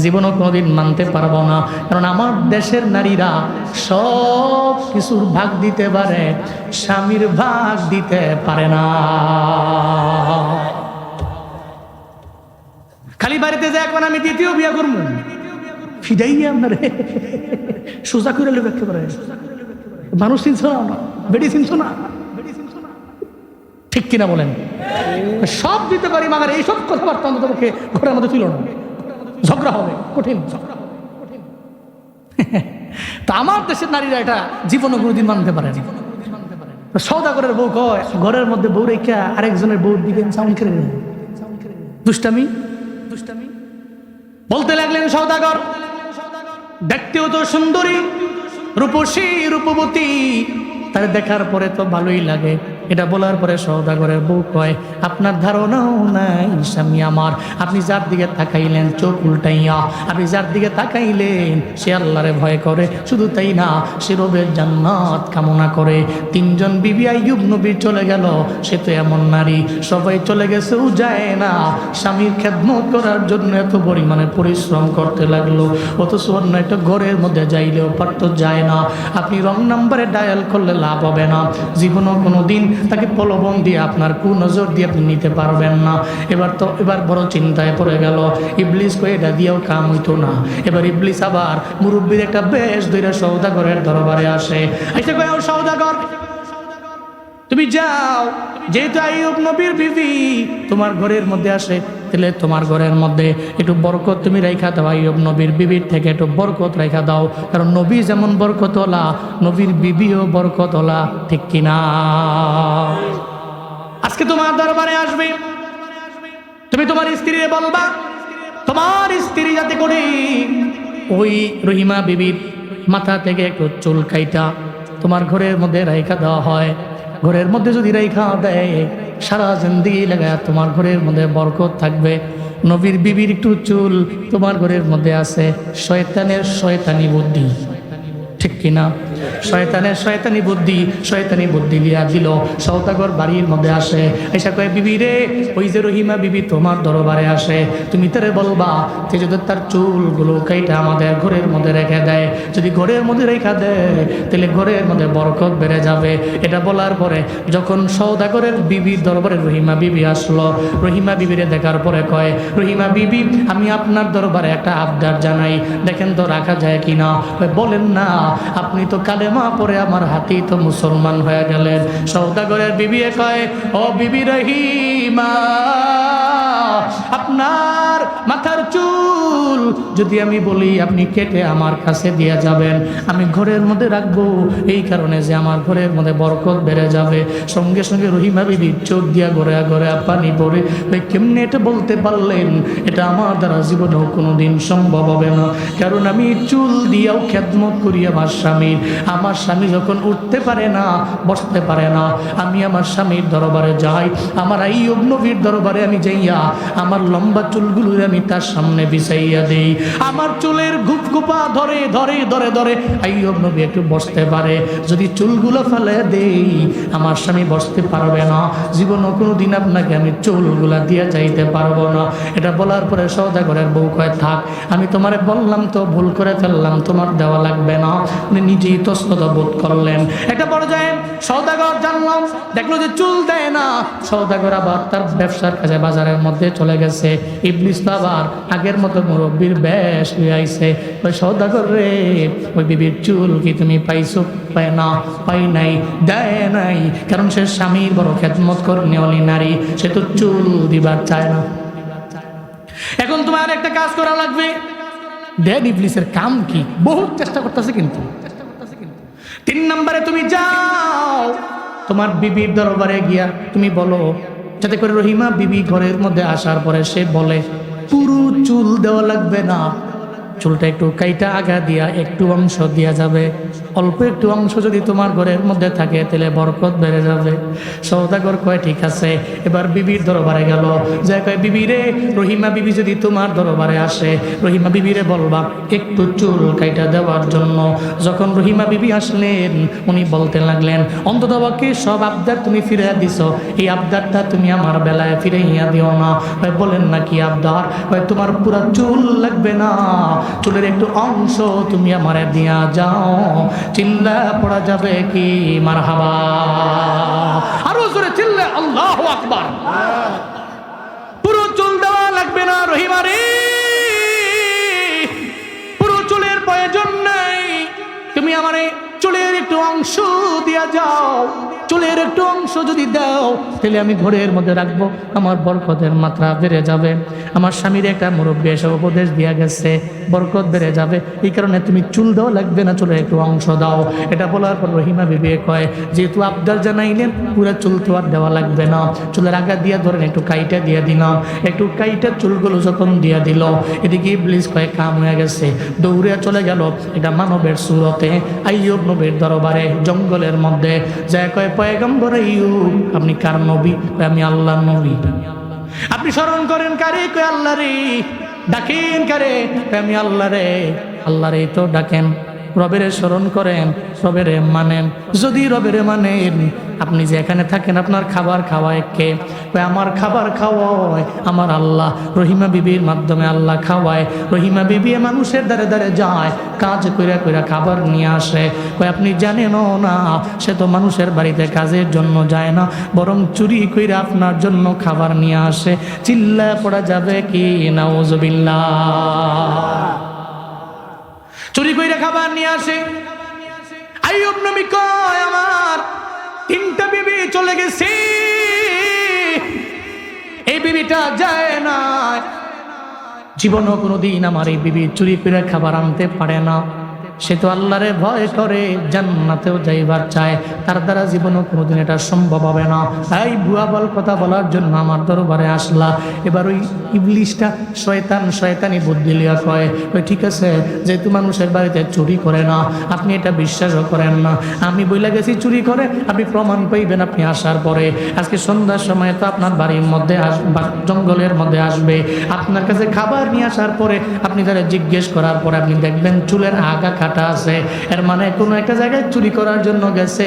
জীবনও কোনোদিন মানতে পারবো না। কারণ আমার দেশের নারীরা সব কিছুর ভাগ দিতে পারে, স্বামীর ভাগ দিতে পারে না। খালি বাড়িতে যে এখন আমি দ্বিতীয় বিয়ে করবো, ফিডাই আপনার সোজা করে লোক একেবারে। মানুষ চিনছ না, বেডি চিনছ না, ঠিক কিনা বলেন? সব দিতে পারি, মাগার এইসব কথাবার্তা অন্তত পক্ষে ঘরের মধ্যে ছিল না, ঝগড়া হবে কঠিন। তা আমার দেশের নারীরা এটা জীবনে কোনোদিন মানতে পারে না। সওদাগরের বউ কয়, ঘরের মধ্যে বউ রেখা আরেকজনের বউর দিকে সাউন্ড করে দুষ্টামি দুষ্টামি বলতে লাগলেন। সওদাগর দেখতেও তো সুন্দরী, রূপসী, রূপবতী, তার দেখার পরে তো ভালোই লাগে। এটা বলার পরে সওদাগরের বউ কয়, আপনার ধারণাও নাই স্বামী আমার, আপনি যার দিকে তাকাইলেন চোখ উল্টাইয়া, আপনি যার দিকে তাকাইলেন সে আল্লাহরে ভয় করে, শুধু তাই না সে রবের জান্নাত কামনা করে। তিনজন বিবি আইয়ুব নবী চলে গেল, সে তো এমন নারী সবাই চলে গেছেও যায় না, স্বামীর খেদমত করার জন্য এত পরিমাণে পরিশ্রম করতে লাগলো, অথচ অন্য একটা ঘরের মধ্যে যাইলেও পারতো যায় না। আপনি রং নাম্বারে ডায়াল করলে লাভ হবে না, জীবনও কোনো দিন তাকে প্রলোভন দিয়ে আপনার কুনজর দিয়ে আপনি নিতে পারবেন না। এবার বড় চিন্তায় পড়ে গেল, ইবলিস কয়ে এটা দিয়েও কাম হইতো না। এবার ইবলিস আবার মুরব্বীর একটা বেশ ধরে সওদাগরের দরবারে আসে, আইসা কয়, ও সওদাগর তুমি যাও, যেহেতু আইয়ুব নবীর বিবি তোমার ঘরের মধ্যে আসে, তাহলে তোমার ঘরের মধ্যে একটু বরকত তুমি রেখা দাও, আইয়ুব নবীর বিবির থেকে একটু বরকত রেখা দাও, কারণ নবী যেমন বরকতওয়ালা নবীর বিবিও বরকতওয়ালা, ঠিক কিনা? আজকে তোমার দরবারে আসবে, তুমি তোমার স্ত্রীরে বলবা তোমার স্ত্রী যাতে করে ওই রহিমা বিবির মাথা থেকে একটু চুল কাইটা তোমার ঘরের মধ্যে রেখা দেওয়া হয়। ঘরের মধ্যে যদি রেখা দেয় সারা জিন্দেগি লাগায় তোমার ঘরের মধ্যে বরকত থাকবে। নবীর বিবির একটু চুল তোমার ঘরের মধ্যে আছে, শয়তানের শয়তানি বুদ্ধি, ঠিক কিনা? শয়তানি বুদ্ধি লিয়া দিল। সওদাগর বাড়ির মধ্যে আসে, এসা কয়, বিবি রে, ওই যে রহিমা বিবি তোমার দরবারে আসে, তুমি তারে বলবা যে যদি তার চুলগুলো কাইটা আমাদের ঘরের মধ্যে রেখে দেয়, যদি ঘরের মধ্যে রেখা দেয় তাহলে ঘরের মধ্যে বরকত বেড়ে যাবে। এটা বলার পরে যখন সওদাগরের বিবির দরবারে রহিমা বিবি আসলো, রহিমা বিবিরে দেখার পরে কয়, রহিমা বিবি আমি আপনার দরবারে একটা আবদার জানাই, দেখেন তো রাখা যায় কিনা। বলেন না, আপনি তো কালেমা পরে আমার হাতেই তো মুসলমান হয়ে গেলেন। সওদাগরের বিবি কয়, ও বিবি রহিমা, আপনার মাথার চুল যদি আমি বলি আপনি কেটে আমার কাছে দিয়ে যাবেন, আমি ঘরের মধ্যে রাখবো, এই কারণে যে আমার ঘরের মধ্যে বরকত বেড়ে যাবে। সঙ্গে সঙ্গে রহিমা বিবির চোখ দিয়া গড়ে গড়ে পানি পড়ে, কেমনে এটা বলতে পারলেন? এটা আমার দ্বারা জীবনেও কোনোদিন সম্ভব হবে না, কারণ আমি চুল দিয়াও খেদমত করি আমার স্বামীর। আমার স্বামী যখন উঠতে পারে না, বসতে পারে না, আমি আমার স্বামীর দরবারে যাই, আমার আইয়ুব নবীর দরবারে আমি যাইয়া আমার লম্বা চুলগুলো আমি তার সামনে বিছাইয়া দেই, আমার চুলের গুপগুপা ধরে ধরে ধরে ধরে আইয়ুব নবী একটু বসতে পারে। যদি চুলগুলো ফেলে দেই আমার স্বামী বসতে পারবে না, জীবনও কোনো দিন আপনাকে আমি চুলগুলা দিয়ে যাইতে পারবো না। এটা বলার পরে সওদাগরের বউ কয়, থাক, আমি তোমারে বললাম তো, ভুল করে ফেললাম, তোমার দেওয়া লাগবে না। উনি নিজেই তস্তত বোধ করলেন। একটা পর্যায়ে সওদাগর জানলাম, দেখলো যে চুল দেয় না, সওদাগর আবার তার ব্যবসার কাজে বাজারের মধ্যে চলে গেছে। ইবলিস তো আবার আগের মতো মুরব্বীর বেশ হয়ে আইছে। ওই সওদাগর রে, ওই বিবির চুল কি তুমি পাইছো? পায় না, পাই নাই, দেয় নাই, কারণ সে স্বামীর বড় খেদমত করেনি নারী, সে তো চুল দিবার চায় না। এখন তোমার একটা কাজ করা লাগবে। দেন ইবলিসের কাম কি, বহুত চেষ্টা করতেছে, কিন্তু 3 নম্বরে তুমি যাও তোমার বিবির দরবারে গিয়া তুমি বলো, যাতে করে রহিমা বিবি ঘরের মধ্যে আসার পরে সে বলে পুরো চুল দেওয়া লাগবে না, চুলটা একটু কাইটা আগা দিয়া একটু অংশ দিয়া যাবে, অল্প একটু অংশ যদি তোমার ঘরের মধ্যে থাকে তাহলে বরকত বেড়ে যাবে। সওদাগর কয়, ঠিক আছে। এবার বিবির দরবারে গেল, যে কয়, বিবি রে, রহিমা বিবি যদি তোমার দরবারে আসে, রহিমা বিবিরে বলবা একটু চুল কাইটা দেওয়ার জন্য। যখন রহিমা বিবি আসলেন, উনি বলতে লাগলেন, অন্ততপক্ষে সব আবদার তুমি ফিরে দিছো, এই আবদারটা তুমি আমার বেলায় ফিরে ইয়া দিও না। বলেন না কি আবদার? তোমার পুরা চুল লাগবে না, চুলের একটু অংশ তুমি আমারে দিয়া যাও। চিল্লা পড়া যাবে কি মারহাবা? আরো জোরে চিল্লা আল্লাহু আকবার। পুরো চুল দেওয়া লাগবে না রহিমা রে, পুরো চুলের প্রয়োজন নাই, তুমি আমারে চুলের একটু অংশ দিয়া যাও। চুলের একটু অংশ যদি দাও তাহলে আমি ঘরের মধ্যে রাখবো, আমার বরকতের মাত্রা বেড়ে যাবে। আমার স্বামীর একটা মুরব্বী এসে উপদেশ দিয়া গেছে, বরকত বেড়ে যাবে, এই কারণে তুমি চুল দেওয়া লাগবে না, চুলের একটু অংশ দাও। এটা বলার পর রহিমা বিবি কয়, যেহেতু আবদার জানাইলেন, পুরা চুল তো আর দেওয়া লাগবে না, চুলের আগা দিয়া ধরেন একটু কাইটা দিয়ে দিলাম। একটু কাইটা চুলগুলো যখন দিয়া দিল, এদিকে ইবলিস কয় কাম হয়ে গেছে, দৌড়ে চলে গেল এটা মানবের সুরতে আইয়ুব নবীর দরবারে। জঙ্গলের মধ্যে যা কয় পয়গম্বর আইয়ুব আপনি কার নবী? কয় আমি আল্লাহর নবী। আপনি স্মরণ করেন কারে? কয় আল্লাহ রে। ডাকেন কারে? কয় আমি আল্লাহ রে। আল্লাহ রে তো ডাকেন, রবেরে স্মরণ করেন, রবেরে মানেন। যদি রবেরে মানেন, আপনি যে এখানে থাকেন আপনার খাবার খাওয়ায় কে? আমার খাবার খাওয়ায় আমার আল্লাহ। রহিমা বিবির মাধ্যমে আল্লাহ খাওয়ায়। রহিমা বিবি মানুষের দ্বারে দ্বারে যায়, কাজ কইরা কইরা খাবার নিয়ে আসে। কই আপনি জানেনও না, সে তো মানুষের বাড়িতে কাজের জন্য যায় না, বরং চুরি কইরা আপনার জন্য খাবার নিয়ে আসে। চিল্লায় পড়া যাবে কি নাউজুবিল্লাহ। চুরি কইরা খাবার নিয়ে আসে। আইয়ুব নবী কয় আমার 3টা বিবি চলে গেছে, এই বিবিটা যায় না। জীবনও কোনোদিন আমার এই বিবি চুরি করে খাবার আনতে পারে না। সে তো আল্লাহরে ভয় করে, জান্নাতেও যাইবার চায়, তার দ্বারা জীবনও কোনোদিন এটা সম্ভব হবে না। এই ভুয়া বল কথা বলার জন্য আমার দরবারে আসলা। এবার ওই ইবলিশটা শয়তানি বুদ্ধি লিয়া কয়, ওই ঠিক আছে, যেহেতু মানুষের বাড়িতে চুরি করে না, আপনি এটা বিশ্বাসও করেন না, আমি বইলা গেছি চুরি করে, আপনি প্রমাণ পাইবেন আপনি আসার পরে। আজকে সন্ধ্যার সময় তো আপনার বাড়ির মধ্যে জঙ্গলের মধ্যে আসবে, আপনার কাছে খাবার নিয়ে আসার পরে আপনি তারা জিজ্ঞেস করার পরে আপনি দেখবেন চুলের আগা কাটা আছে। এর মানে কোনো একটা জায়গায় চুরি করার জন্য গেছে,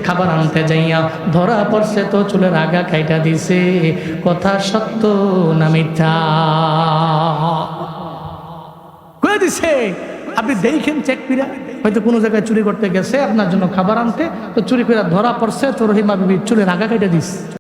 খাবার আনতে যাইয়া ধরা পড়ছে তো চুলের আগা কাইটা দিছে। কথা সত্য না মিথ্যা? কয়ে দিছে। আপনি দেখেন চেক কইরা, হয়তো কোনো জায়গায় চুরি করতে গেছে আপনার জন্য খাবার আনতে, তো চুরি করে ধরা পড়ছে তো রহিমা বিবি চুলের আগা কাইটা দিছে।